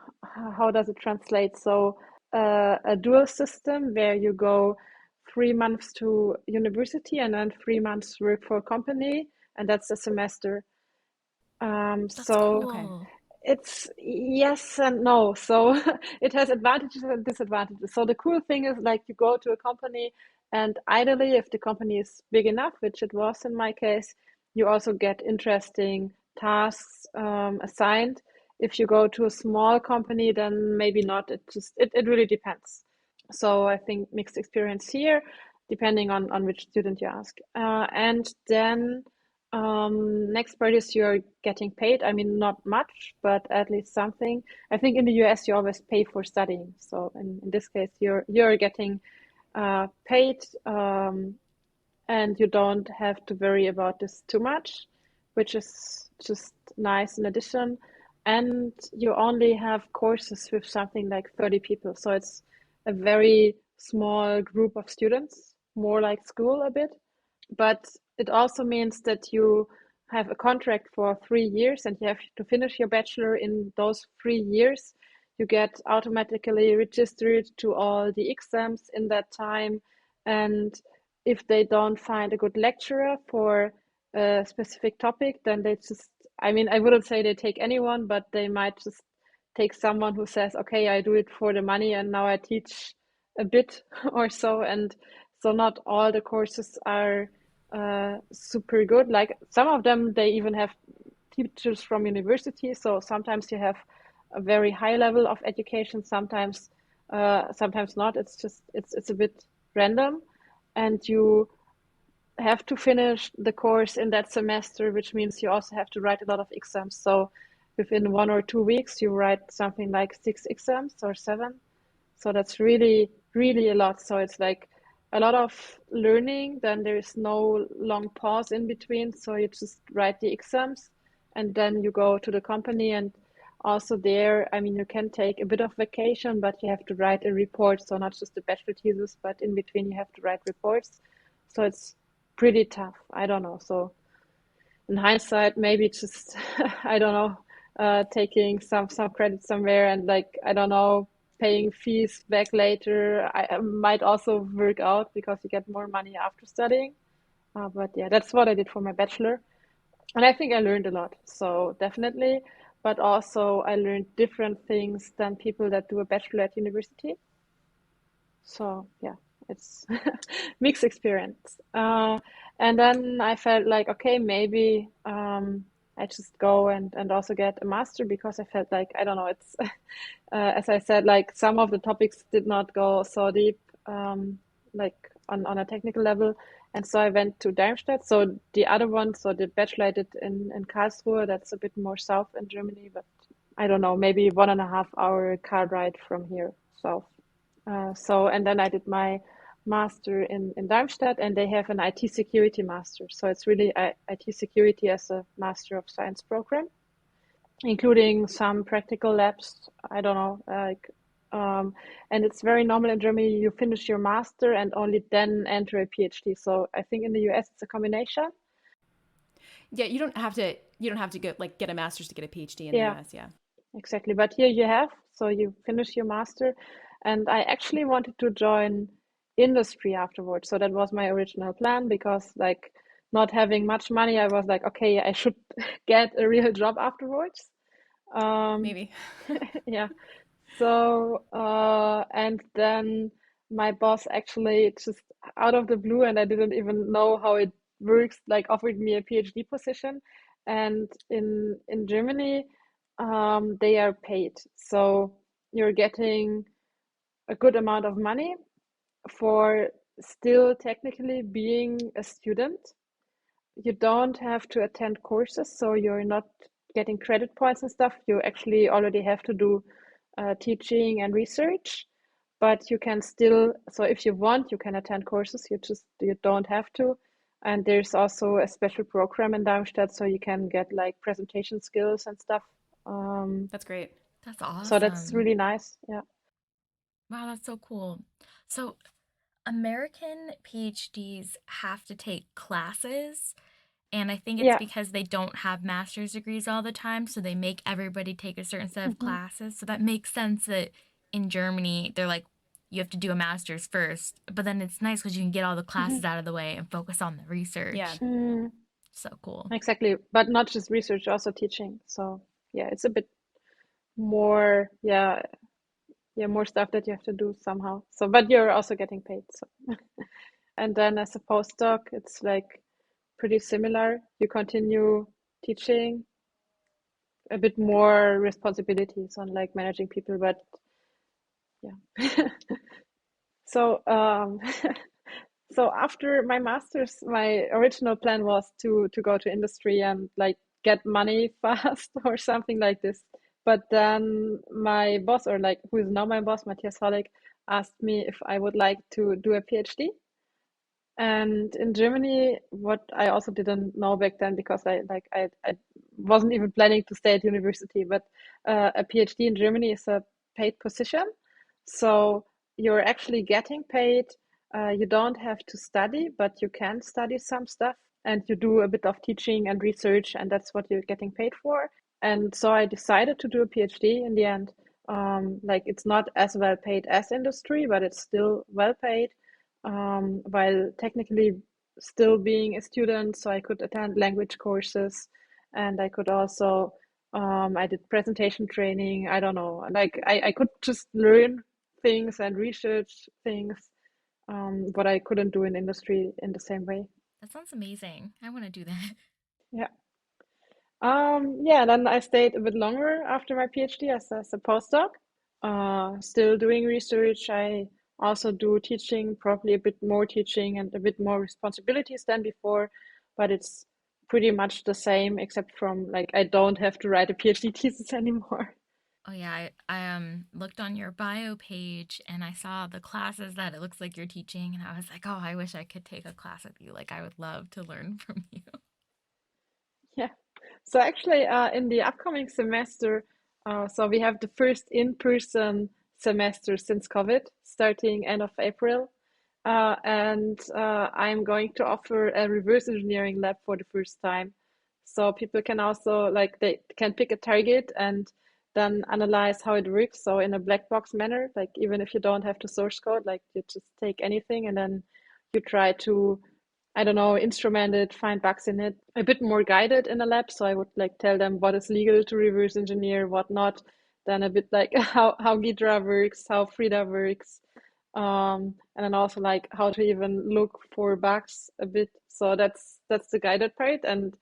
Speaker 4: How does it translate? So a dual system where you go 3 months to university and then 3 months work for a company, and that's a semester.
Speaker 3: That's
Speaker 4: So
Speaker 2: Okay.
Speaker 3: cool.
Speaker 4: it's yes and no. So it has advantages and disadvantages. So the cool thing is like you go to a company and ideally if the company is big enough, which it was in my case, you also get interesting tasks assigned. If you go to a small company, then maybe not. It really depends. So I think mixed experience here, depending on which student you ask. And then next part is you're getting paid. I mean, not much, but at least something. I think in the US you always pay for studying. So in this case, you're getting paid, and you don't have to worry about this too much, which is just nice in addition. And you only have courses with something like 30 people. So it's a very small group of students, more like school a bit. But it also means that you have a contract for 3 years and you have to finish your bachelor in those 3 years. you get automatically registered to all the exams in that time. And if they don't find a good lecturer for a specific topic, then they just, I mean, I wouldn't say they take anyone, but they might just take someone who says, okay, I do it for the money and now I teach a bit or so. And so not all the courses are super good. Like some of them, they even have teachers from university. So sometimes you have a very high level of education, sometimes not. It's just it's a bit random, and you have to finish the course in that semester, which means you also have to write a lot of exams. So within 1 or 2 weeks, you write something like 6 exams or 7. So that's really, really a lot. So it's like a lot of learning. Then there is no long pause in between. So you just write the exams and then you go to the company. And also there, I mean, you can take a bit of vacation, but you have to write a report. So not just the bachelor thesis, but in between you have to write reports. So it's pretty tough. I don't know. So in hindsight, maybe just, I don't know, taking some credit somewhere and like, I don't know, paying fees back later. I might also work out because you get more money after studying. But yeah, that's what I did for my bachelor. And I think I learned a lot. So definitely. But also I learned different things than people that do a bachelor at university. So yeah, it's mixed experience. And then I felt like, okay, maybe I just go and also get a master because I felt like, I don't know, it's as I said, like some of the topics did not go so deep, like on a technical level. And so I went to Darmstadt. So the other one, so the bachelor I did in Karlsruhe, that's a bit more south in Germany, but I don't know, maybe 1.5 hour car ride from here south. So, and then I did my master in Darmstadt, and they have an IT security master. So it's really IT security as a Master of Science program, including some practical labs. I don't know, like, and it's very normal in Germany. You finish your master and only then enter a PhD. So I think in the US it's a combination.
Speaker 2: Yeah, you don't have to get a master's to get a PhD in the US. Yeah.
Speaker 4: Exactly. But here you have, so you finish your master. And I actually wanted to join industry afterwards. So that was my original plan because, like, not having much money, I was like, okay, I should get a real job afterwards.
Speaker 2: Maybe.
Speaker 4: Yeah. So, and then my boss actually just out of the blue, and I didn't even know how it works, like offered me a PhD position. And in Germany, they are paid. So you're getting a good amount of money for still technically being a student. You don't have to attend courses, so you're not getting credit points and stuff. You actually already have to do teaching and research, but you can still, so if you want, you can attend courses. You don't have to. And there's also a special program in Darmstadt, so you can get like presentation skills and stuff.
Speaker 2: That's great.
Speaker 3: That's awesome.
Speaker 4: So that's really nice. Yeah.
Speaker 3: Wow, that's so cool. So American PhDs have to take classes, and I think it's
Speaker 4: Yeah.
Speaker 3: because they don't have master's degrees all the time, so they make everybody take a certain set of classes. So that makes sense that in Germany, they're like, you have to do a master's first, but then it's nice because you can get all the classes out of the way and focus on the research.
Speaker 2: Yeah.
Speaker 3: So cool.
Speaker 4: Exactly. But not just research, also teaching. So yeah, it's a bit more, more stuff that you have to do somehow. So, but you're also getting paid. So, and then as a postdoc, it's like pretty similar. You continue teaching, a bit more responsibilities on like managing people, but yeah. So, so after my master's, my original plan was to go to industry and like get money fast or something like this. But then my boss, or like who is now my boss, Matthias Hollig, asked me if I would like to do a PhD. And in Germany, what I also didn't know back then, because I wasn't even planning to stay at university, but a PhD in Germany is a paid position. So you're actually getting paid. You don't have to study, but you can study some stuff and you do a bit of teaching and research, and that's what you're getting paid for. And so I decided to do a PhD in the end. Like it's not as well paid as industry, but it's still well paid, while technically still being a student. So I could attend language courses, and I could also I did presentation training. I don't know, like I could just learn things and research things, what I couldn't do in industry in the same way.
Speaker 3: That sounds amazing. I want to do that.
Speaker 4: Yeah. Yeah, then I stayed a bit longer after my PhD as a postdoc, still doing research. I also do teaching, probably a bit more teaching and a bit more responsibilities than before, but it's pretty much the same, except from like I don't have to write a PhD thesis anymore.
Speaker 3: Oh yeah, I looked on your bio page and I saw the classes that it looks like you're teaching, and I was like, oh, I wish I could take a class with you. Like I would love to learn from you.
Speaker 4: Yeah. So actually, in the upcoming semester, so we have the first in-person semester since COVID, starting end of April. And I'm going to offer a reverse engineering lab for the first time. So people can also like they can pick a target and then analyze how it works. So in a black box manner, like even if you don't have the source code, like you just take anything and then you try to, I don't know, instrument it, find bugs in it, a bit more guided in a lab. So I would like tell them what is legal to reverse engineer, what not. Then a bit like how Ghidra works, how Frida works, and then also like how to even look for bugs a bit. So that's the guided part, and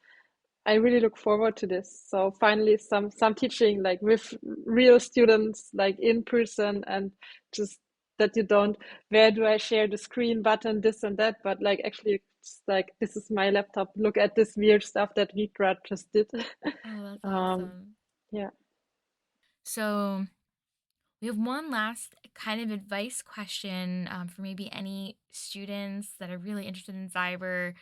Speaker 4: I really look forward to this. So finally, some teaching like with real students, like in person, and just that you don't, where do I share the screen button, this and that, but like actually, it's like this is my laptop. Look at this weird stuff that Vitra just did.
Speaker 3: Oh, that's
Speaker 4: um,
Speaker 3: awesome.
Speaker 4: yeah.
Speaker 3: So we have one last kind of advice question for maybe any students that are really interested in cyber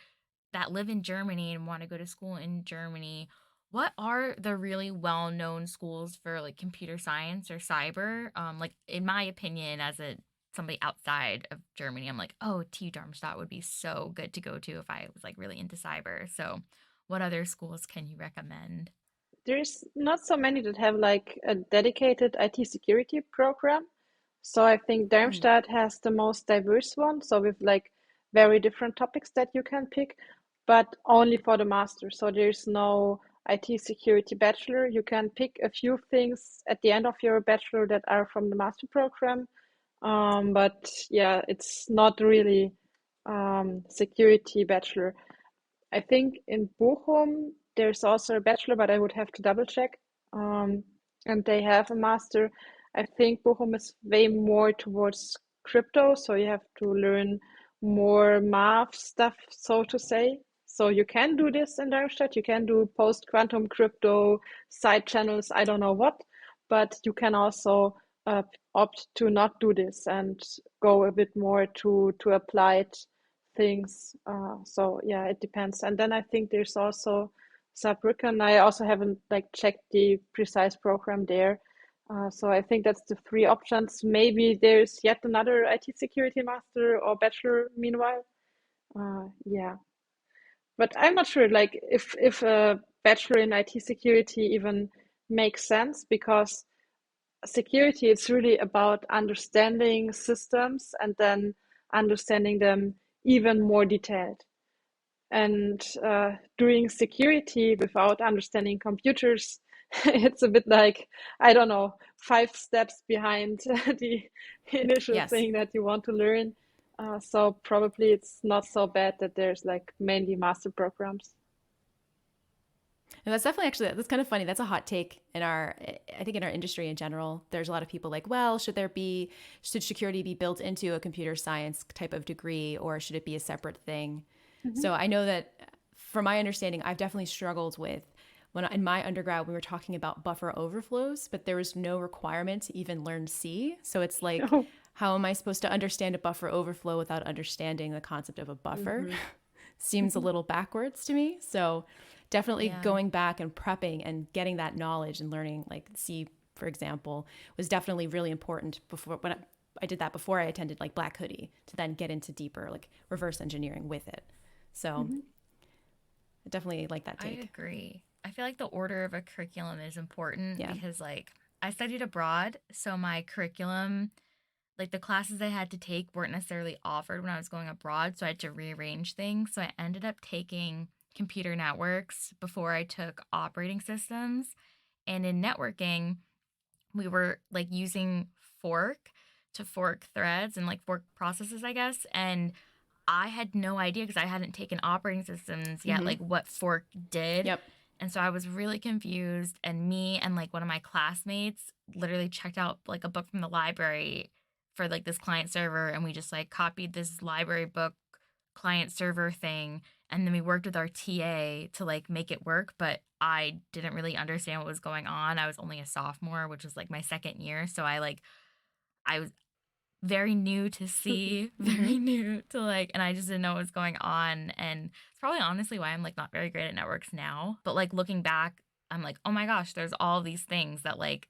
Speaker 3: that live in Germany and want to go to school in Germany. What are the really well-known schools for like computer science or cyber? Like in my opinion, as a somebody outside of Germany, I'm like, oh, TU Darmstadt would be so good to go to if I was like really into cyber. So, what other schools can you recommend?
Speaker 4: There's not so many that have like a dedicated IT security program. So I think
Speaker 2: Mm.
Speaker 4: Darmstadt has the most diverse one. So with like very different topics that you can pick, but only for the master. So there's no IT security bachelor. You can pick a few things at the end of your bachelor that are from the master program. But yeah, it's not really security bachelor. I think in Bochum there's also a bachelor, but I would have to double check. Um, and they have a master. I think Bochum is way more towards crypto, so you have to learn more math stuff, so to say. So you can do this in Darmstadt. You can do post-quantum crypto, side channels, I don't know what, but you can also opt to not do this and go a bit more to applied things. So yeah, it depends. And then I think there's also RECon. I also haven't like checked the precise program there. So I think that's the three options. Maybe there's yet another IT security master or bachelor meanwhile. Yeah, but I'm not sure like if a bachelor in IT security even makes sense, because security it's really about understanding systems and then understanding them even more detailed. And doing security without understanding computers, it's a bit like, I don't know, 5 steps behind the initial
Speaker 2: Yes.
Speaker 4: thing that you want to learn. So probably it's not so bad that there's like mainly master programs.
Speaker 2: And that's definitely actually, that's kind of funny. That's a hot take in our, I think in our industry in general. There's a lot of people like, well, should security be built into a computer science type of degree, or should it be a separate thing?
Speaker 4: Mhm.
Speaker 2: So I know that from my understanding, I've definitely struggled with when in my undergrad, we were talking about buffer overflows, but there was no requirement to even learn C. So it's like,
Speaker 4: Oh.
Speaker 2: how am I supposed to understand a buffer overflow without understanding the concept of a buffer?
Speaker 1: Mm-hmm.
Speaker 2: Seems a little backwards to me. So definitely
Speaker 3: Yeah.
Speaker 2: going back and prepping and getting that knowledge and learning like C, for example, was definitely really important before when I did that before I attended like Black Hoodie to then get into deeper like reverse engineering with it. So
Speaker 4: Mhm.
Speaker 2: I definitely like that
Speaker 3: I
Speaker 2: take.
Speaker 3: agree. I feel like the order of a curriculum is important
Speaker 2: Yeah.
Speaker 3: because, like, I studied abroad, so my curriculum, like the classes I had to take weren't necessarily offered when I was going abroad, so I had to rearrange things. So I ended up taking computer networks before I took operating systems. And in networking, we were like using fork to fork threads and like fork processes, I guess. And I had no idea because I hadn't taken operating systems yet, like what fork did.
Speaker 2: Yep.
Speaker 3: And so I was really confused. And me and like one of my classmates literally checked out like a book from the library for like this client server. And we just like copied this library book client server thing. And then we worked with our TA to like make it work. But I didn't really understand what was going on. I was only a sophomore, which was like my second year. So I was very new to C, very new to like, and I just didn't know what was going on. And it's probably honestly why I'm like not very great at networks now. But like looking back, I'm like, oh my gosh, there's all these things that like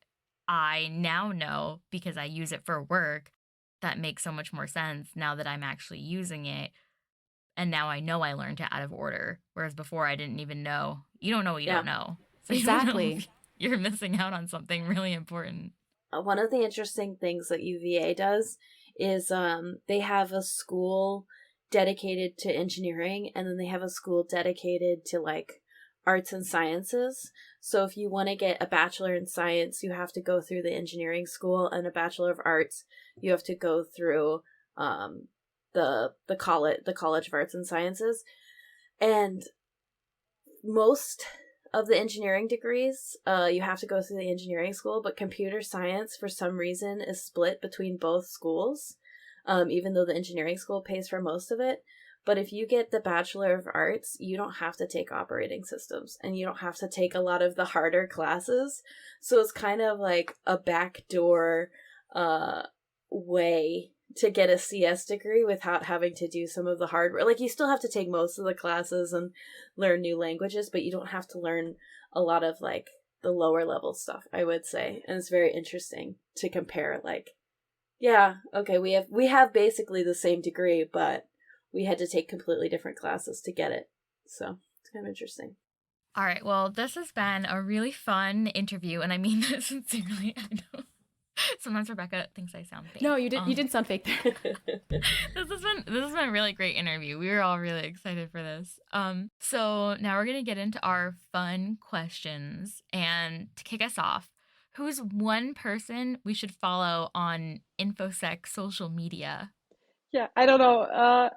Speaker 3: I now know because I use it for work that makes so much more sense now that I'm actually using it. And now I know I learned it out of order. Whereas before I didn't even know. You don't know what you don't know. So
Speaker 2: Exactly.
Speaker 3: you're missing out on something really important.
Speaker 1: One of the interesting things that UVA does is they have a school dedicated to engineering, and then they have a school dedicated to like arts and sciences. So if you want to get a bachelor in science, you have to go through the engineering school, and a bachelor of arts, you have to go through the college of arts and sciences. And most of the engineering degrees, you have to go through the engineering school, but computer science, for some reason, is split between both schools, even though the engineering school pays for most of it. But if you get the Bachelor of Arts, you don't have to take operating systems, and you don't have to take a lot of the harder classes. So it's kind of like a backdoor way to get a CS degree without having to do some of the hard work. Like, you still have to take most of the classes and learn new languages, but you don't have to learn a lot of like the lower level stuff, I would say. And it's very interesting to compare, like, yeah, okay, we have basically the same degree, but we had to take completely different classes to get it. So it's kind of interesting.
Speaker 3: All right, well, this has been a really fun interview, and I mean this sincerely. I know sometimes Rebecca thinks I sound fake.
Speaker 2: No, you didn't sound fake there.
Speaker 3: This has been a really great interview. We were all really excited for this. So now we're gonna get into our fun questions, and to kick us off, who's one person we should follow on infosec social media?
Speaker 4: Yeah, I don't know.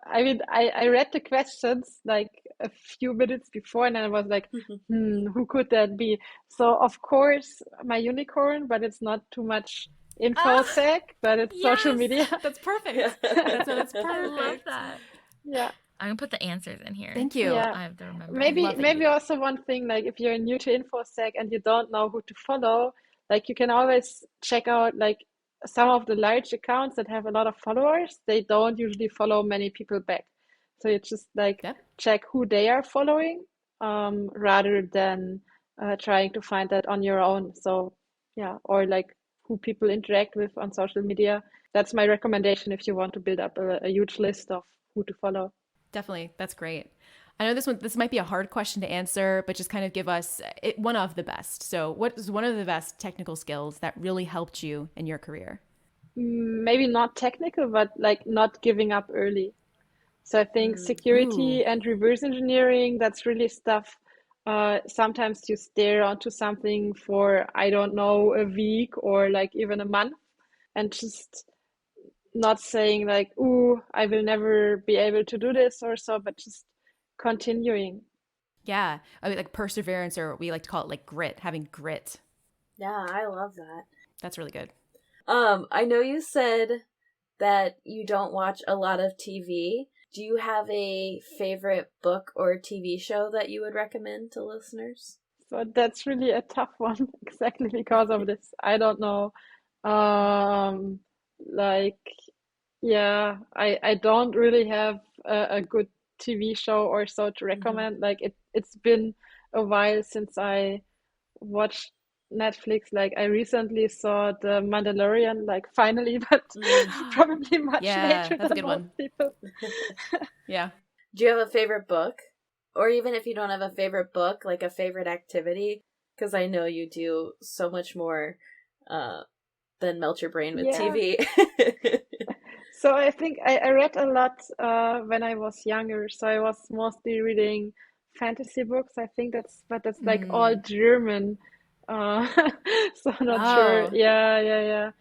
Speaker 4: I mean, I read the questions like a few minutes before, and then I was like, who could that be? So, of course, my unicorn, but it's not too much infosec, but it's social media.
Speaker 2: That's perfect. That's perfect.
Speaker 3: I love that.
Speaker 4: Yeah.
Speaker 3: I'm gonna put the answers in here.
Speaker 2: Thank you.
Speaker 4: Yeah.
Speaker 3: I have to remember.
Speaker 4: Maybe also one thing, like if you're new to infosec and you don't know who to follow, like you can always check out like some of the large accounts that have a lot of followers. They don't usually follow many people back, so you just like check who they are following, rather than trying to find that on your own. So yeah, or like who people interact with on social media. That's my recommendation if you want to build up a huge list of who to follow.
Speaker 2: Definitely. That's great. I know this might be a hard question to answer, but just kind of give us one of the best. So what is one of the best technical skills that really helped you in your career?
Speaker 4: Maybe not technical, but like not giving up early. So I think security and reverse engineering, that's really stuff. Sometimes you stare onto something for, I don't know, a week or like even a month, and just not saying like, ooh, I will never be able to do this or so, but just continuing.
Speaker 2: Yeah. I mean, like perseverance, or we like to call it like grit, having grit.
Speaker 1: Yeah, I love that.
Speaker 2: That's really good.
Speaker 1: I know you said that you don't watch a lot of TV. Do you have a favorite book or TV show that you would recommend to listeners?
Speaker 4: So that's really a tough one, exactly because of this. I don't know. Like, yeah, I don't really have a good TV show or so to recommend. Like it's been a while since I watched Netflix. Like I recently saw The Mandalorian, like finally, but probably much later
Speaker 2: that's a
Speaker 4: than
Speaker 2: good
Speaker 4: most
Speaker 2: one.
Speaker 4: people.
Speaker 2: Yeah.
Speaker 1: Do you have a favorite book? Or even if you don't have a favorite book, like a favorite activity? Because I know you do so much more than melt your brain with
Speaker 4: Yeah.
Speaker 1: TV.
Speaker 4: So I think I read a lot when I was younger. So I was mostly reading fantasy books. I think that's like all German. Uh, so I'm not sure.
Speaker 2: Oh.
Speaker 4: Yeah.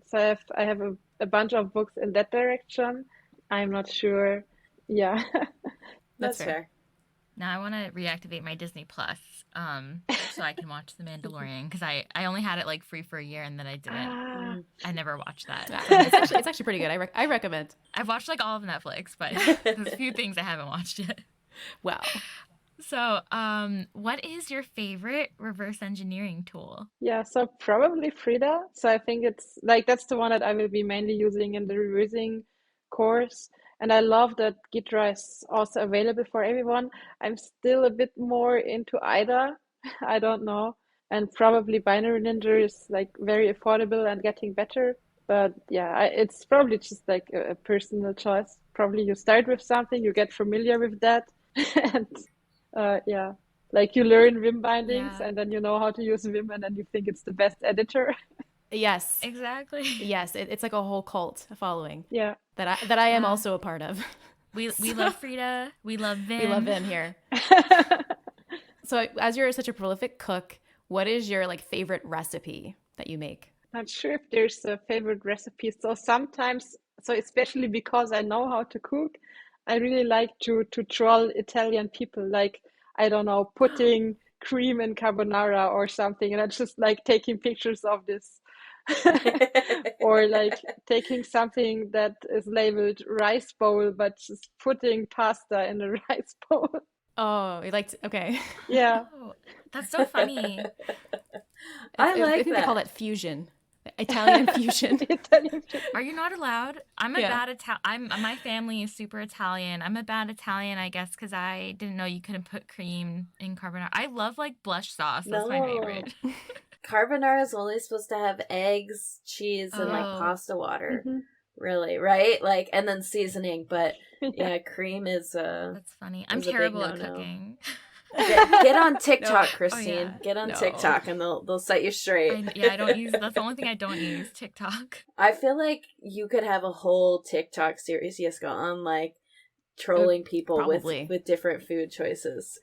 Speaker 4: So I have a bunch of books in that direction. I'm not sure. Yeah.
Speaker 1: That's fair.
Speaker 3: Now I want to reactivate my Disney Plus, so I can watch The Mandalorian, because I only had it like free for a year and then I didn't. I never watched that.
Speaker 2: It's actually pretty good. I recommend.
Speaker 3: I've watched like all of Netflix, but there's a few things I haven't watched yet.
Speaker 2: Wow.
Speaker 3: So, what is your favorite reverse engineering tool?
Speaker 4: Yeah, so probably Frida. So I think it's like that's the one that I will be mainly using in the reversing course. And I love that Gitra is also available for everyone. I'm still a bit more into IDA. I don't know. And probably Binary Ninja is like very affordable and getting better. But yeah, it's probably just like a personal choice. Probably you start with something, you get familiar with that, and yeah, like you learn Vim bindings,
Speaker 3: Yeah.
Speaker 4: and then you know how to use Vim, and then you think it's the best editor.
Speaker 2: Yes.
Speaker 3: Exactly.
Speaker 2: Yes, it's like a whole cult following
Speaker 4: Yeah.
Speaker 2: that I am
Speaker 3: Yeah.
Speaker 2: also a part of.
Speaker 3: We love Frida. We love Vim.
Speaker 2: We love Vim here. So as you're such a prolific cook, what is your like favorite recipe that you make?
Speaker 4: Not sure if there's a favorite recipe. So sometimes, so especially because I know how to cook, I really like to troll Italian people. Like, I don't know, putting cream in carbonara or something, and I'm just like taking pictures of this. Or like taking something that is labeled rice bowl, but just putting pasta in a rice bowl.
Speaker 2: Oh, you like okay.
Speaker 4: Yeah.
Speaker 3: Oh, that's so funny.
Speaker 1: I like
Speaker 2: I think
Speaker 1: that.
Speaker 2: they call that fusion. Italian fusion.
Speaker 4: Italian food.
Speaker 3: Are you not allowed? I'm a
Speaker 2: Yeah.
Speaker 3: bad Italian. My family is super Italian. I'm a bad Italian, I guess, because I didn't know you couldn't put cream in carbonara. I love like blush sauce. That's my favorite.
Speaker 1: Carbonara is only supposed to have eggs, cheese, and like
Speaker 3: Oh.
Speaker 1: pasta water.
Speaker 4: Mhm.
Speaker 1: Really, right? Like, and then seasoning. But
Speaker 4: Yeah.
Speaker 1: yeah, cream is
Speaker 3: That's funny. I'm
Speaker 1: It's a big
Speaker 3: terrible at
Speaker 1: no-no.
Speaker 3: cooking.
Speaker 1: get on TikTok,
Speaker 2: No.
Speaker 1: Christine.
Speaker 3: Oh, yeah.
Speaker 1: Get on
Speaker 2: No.
Speaker 1: TikTok, and they'll set you straight.
Speaker 3: I don't use. That's the only thing I don't use. TikTok.
Speaker 1: I feel like you could have a whole TikTok series, Jiska, on like trolling people
Speaker 2: Probably.
Speaker 1: with different food choices.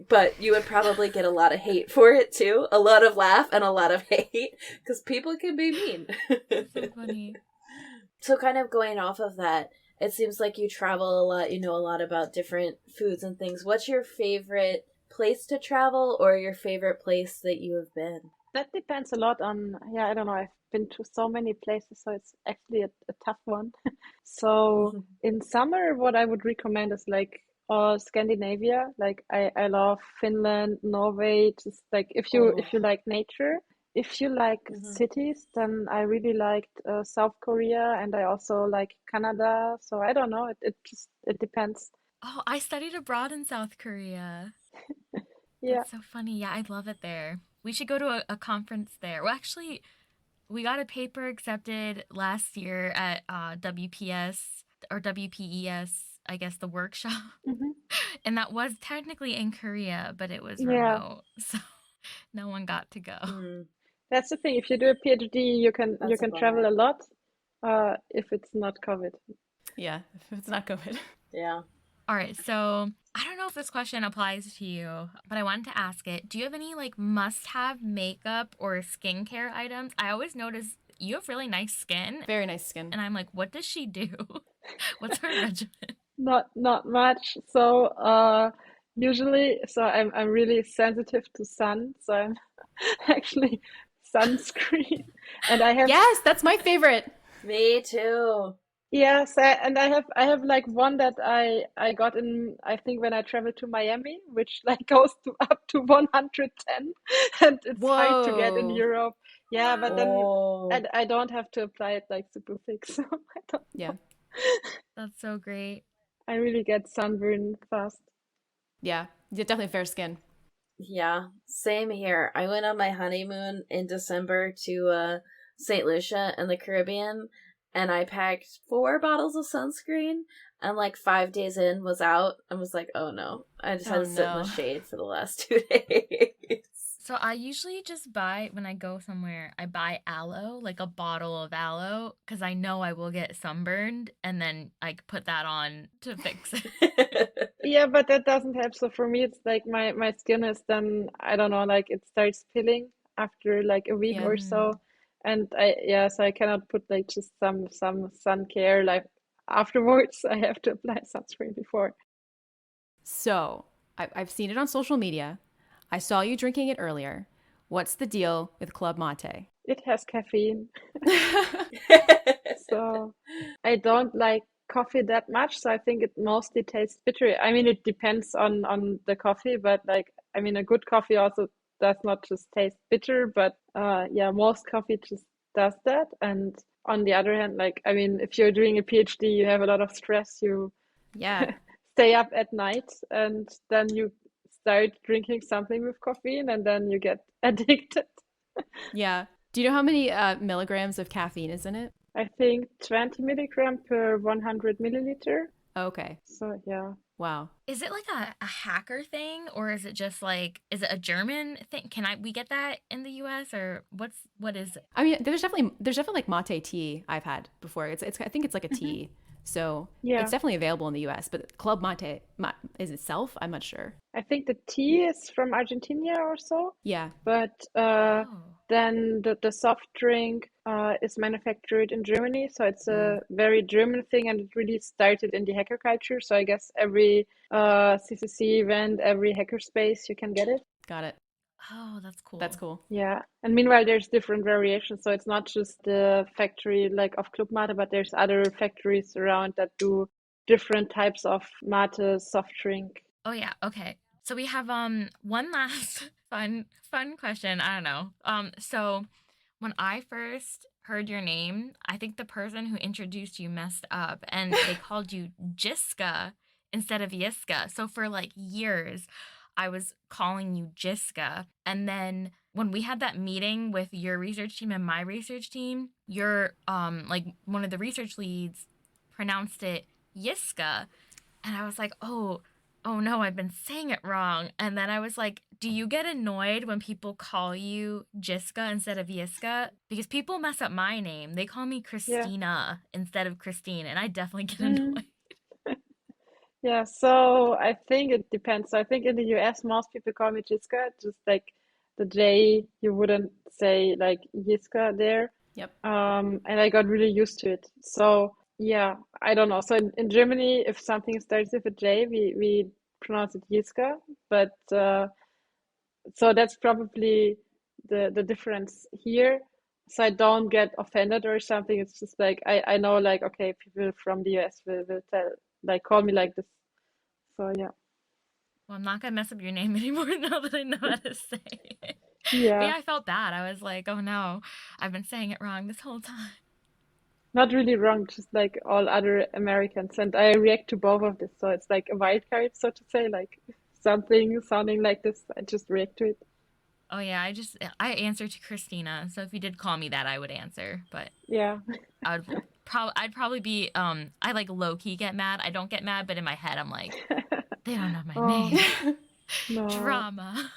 Speaker 1: But you would probably get a lot of hate for it too. A lot of laugh and a lot of hate because people can be mean.
Speaker 3: That's so funny.
Speaker 1: So kind of going off of that, it seems like you travel a lot, you know a lot about different foods and things. What's your favorite place to travel or your favorite place that you have been?
Speaker 4: That depends a lot on, yeah, I don't know. I've been to so many places, so it's actually a tough one. So in summer, what I would recommend is like Scandinavia. Like I love Finland, Norway. Just like if you like nature. If you like cities, then I really liked South Korea, and I also like Canada. So I don't know. It depends.
Speaker 3: Oh, I studied abroad in South Korea.
Speaker 4: Yeah.
Speaker 3: That's so funny. Yeah, I love it there. We should go to a conference there. Well, actually, we got a paper accepted last year at WPS or WPES, I guess, the workshop.
Speaker 4: Mhm.
Speaker 3: And that was technically in Korea, but it was
Speaker 4: Yeah.
Speaker 3: remote. So no one got to go.
Speaker 4: That's the thing. If you do a PhD, you can
Speaker 1: That's a
Speaker 4: travel
Speaker 1: bummer.
Speaker 4: a lot, if it's not COVID.
Speaker 2: Yeah, if it's not COVID.
Speaker 1: Yeah.
Speaker 3: All right, so I don't know if this question applies to you, but I wanted to ask it. Do you have any like must-have makeup or skincare items? I always notice you have really nice skin,
Speaker 2: Very nice skin.
Speaker 3: and I'm like, what does she do? What's her regimen?
Speaker 4: Not much. So usually, so I'm really sensitive to sun. So I'm actually sunscreen, and I have
Speaker 2: Yes, that's my favorite.
Speaker 1: Me too.
Speaker 4: yes, and I have like one that I got in, I think when I traveled to Miami, which like goes to up to 110, and it's hard to get in
Speaker 2: Whoa.
Speaker 4: Europe. Yeah, but then
Speaker 1: Oh.
Speaker 4: I don't have to apply it like super thick, so I don't
Speaker 2: Yeah.
Speaker 4: know.
Speaker 3: That's so great.
Speaker 4: I really get sunburn fast.
Speaker 2: Yeah. Definitely fair skin.
Speaker 1: Yeah, same here. I went on my honeymoon in December to St. Lucia in the Caribbean, and I packed 4 bottles of sunscreen, and like 5 days in was out and was like, oh no. I just had
Speaker 2: Oh,
Speaker 1: to sit in
Speaker 2: no.
Speaker 1: the shade for the last 2 days.
Speaker 3: So I usually just buy, when I go somewhere, I buy aloe, like a bottle of aloe, because I know I will get sunburned, and then I put that on to fix it.
Speaker 4: Yeah, but that doesn't help. So for me, it's like my skin is then, I don't know, like it starts peeling after like a week
Speaker 2: Yeah.
Speaker 4: or so. And so I cannot put like just some sun care like afterwards. I have to apply sunscreen before.
Speaker 2: So I've seen it on social media. I saw you drinking it earlier. What's the deal with Club Mate?
Speaker 4: It has caffeine. So I don't like coffee that much. So I think it mostly tastes bitter. I mean, it depends on the coffee, but like, I mean, a good coffee also does not just taste bitter, but yeah, most coffee just does that. And on the other hand, like, I mean, if you're doing a PhD, you have a lot of stress. You
Speaker 2: Yeah.
Speaker 4: stay up at night and then you start drinking something with caffeine and then you get addicted.
Speaker 2: Yeah. Do you know how many milligrams of caffeine is in it?
Speaker 4: I think 20 milligram per 100 milliliter.
Speaker 2: Okay.
Speaker 4: So yeah.
Speaker 2: Wow.
Speaker 3: Is it like a hacker thing, or is it just like, is it a German thing? We get that in the US, or what is it?
Speaker 2: I mean, there's definitely like mate tea I've had before. It's I think it's like a tea. So
Speaker 4: Yeah.
Speaker 2: it's definitely available in the US, but Club Mate is itself, I'm not sure.
Speaker 4: I think the tea is from Argentina or so,
Speaker 2: Yeah.
Speaker 4: but
Speaker 3: Oh.
Speaker 4: then the soft drink is manufactured in Germany. So it's a very German thing, and it really started in the hacker culture. So I guess every CCC event, every hackerspace, you can get it.
Speaker 2: Got it.
Speaker 3: Oh, that's cool.
Speaker 2: That's cool.
Speaker 4: Yeah. And meanwhile, there's different variations. So it's not just the factory like of Club Mate, but there's other factories around that do different types of mate soft drink.
Speaker 3: Oh yeah, okay. So we have one last fun question. I don't know. So when I first heard your name, I think the person who introduced you messed up and they called you Jiska instead of Yiska. So for like years, I was calling you Jiska. And then when we had that meeting with your research team and my research team, your like one of the research leads pronounced it Yiska. And I was like, oh no, I've been saying it wrong. And then I was like, do you get annoyed when people call you Jiska instead of Yiska? Because people mess up my name. They call me Christina instead of Christine, and I definitely get annoyed.
Speaker 4: Yeah, so I think it depends. So I think in the US, most people call me Jiska, just like the J, you wouldn't say like Jiska there.
Speaker 2: Yep.
Speaker 4: And I got really used to it. So yeah, I don't know. So in Germany, if something starts with a J, we pronounce it Jiska. But so that's probably the difference here. So I don't get offended or something. It's just like I know like, okay, people from the US will tell like call me like this. So yeah.
Speaker 3: Well, I'm not gonna mess up your name anymore now that I know how to say it.
Speaker 4: Yeah.
Speaker 3: But yeah, I felt bad. I was like, oh no, I've been saying it wrong this whole time.
Speaker 4: Not really wrong, just like all other Americans. And I react to both of this. So it's like a wild card, so to say, like something sounding like this, I just react to it.
Speaker 3: Oh yeah, I answer to Christina. So if you did call me that, I would answer. But
Speaker 4: Yeah.
Speaker 3: I'd probably be I like low key get mad. I don't get mad, but in my head I'm like, they don't know my name.
Speaker 4: No.
Speaker 3: Drama.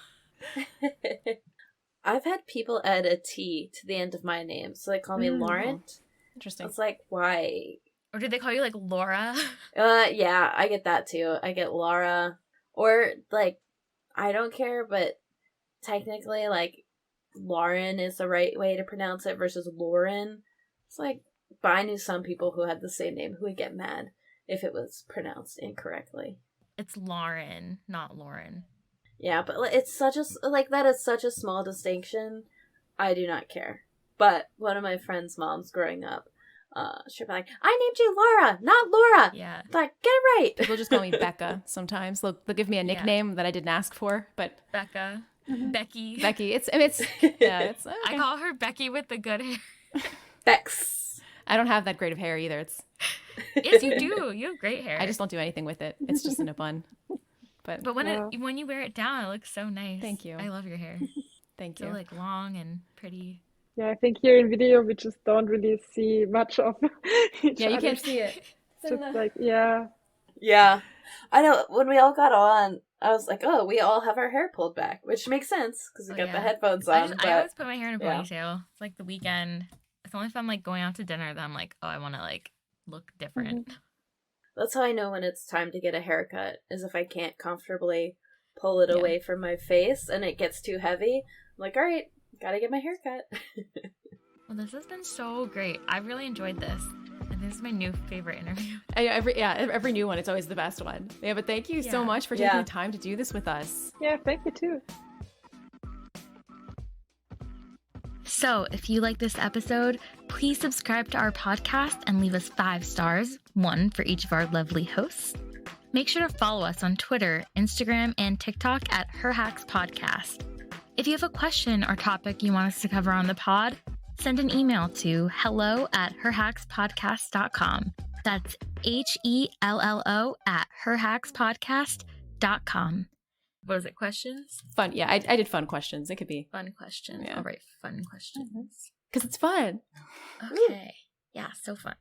Speaker 1: I've had people add a T to the end of my name, so they call me Laurent.
Speaker 2: Interesting.
Speaker 1: It's like, why?
Speaker 3: Or did they call you like Laura?
Speaker 1: Yeah, I get that too. I get Laura. Or like, I don't care, but technically, like, Lauren is the right way to pronounce it versus Lauren. It's like, but I knew some people who had the same name who would get mad if it was pronounced incorrectly.
Speaker 3: It's Lauren, not Lauren.
Speaker 1: Yeah, but it's such a, like, that is such a small distinction. I do not care. But one of my friend's moms growing up, she'd be like, I named you Laura, not Laura.
Speaker 3: Yeah.
Speaker 1: Like, get it right.
Speaker 2: People just call me Becca sometimes. They'll give me a nickname that I didn't ask for, but
Speaker 3: Becca. Becky.
Speaker 2: It's okay.
Speaker 3: I call her Becky with the good hair.
Speaker 1: Bex.
Speaker 2: I don't have that great of hair either.
Speaker 3: Yes, you do. You have great hair.
Speaker 2: I just don't do anything with it. It's just in a bun. But
Speaker 3: when you wear it down, it looks so nice.
Speaker 2: Thank you.
Speaker 3: I love your hair.
Speaker 2: Thank you.
Speaker 3: So like long and pretty.
Speaker 4: Yeah, I think here in video we just don't really see much of each
Speaker 2: Yeah, you
Speaker 4: other.
Speaker 2: can't see it.
Speaker 4: Just like, yeah.
Speaker 1: Yeah. I know, when we all got on, I was like, oh, we all have our hair pulled back, which makes sense because we got the headphones on.
Speaker 3: I always put my hair in a ponytail. It's like the weekend. It's only if I'm like going out to dinner that I'm like, oh, I want to like look different.
Speaker 1: Mm-hmm. That's how I know when it's time to get a haircut, is if I can't comfortably pull it away from my face and it gets too heavy. I'm like, all right, gotta get my hair cut.
Speaker 3: Well, this has been so great. I really enjoyed this. And this is my new favorite interview.
Speaker 2: Every new one, it's always the best one. Yeah, but thank you so much for taking the time to do this with us.
Speaker 4: Yeah, thank you too.
Speaker 3: So if you like this episode, please subscribe to our podcast and leave us 5 stars, 1 for each of our lovely hosts. Make sure to follow us on Twitter, Instagram, and TikTok at HerHax Podcast. If you have a question or topic you want us to cover on the pod, send an email to hello@herhaxpodcast.com. That's HELLO@herhaxpodcast.com. What is it, questions?
Speaker 2: Fun. Yeah, I did fun questions. It could be.
Speaker 3: Fun questions.
Speaker 2: Yeah.
Speaker 3: All right, fun questions.
Speaker 2: Because it's fun.
Speaker 3: Okay. Yeah, so fun.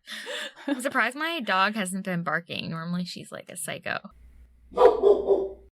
Speaker 3: I'm surprised my dog hasn't been barking. Normally she's like a psycho.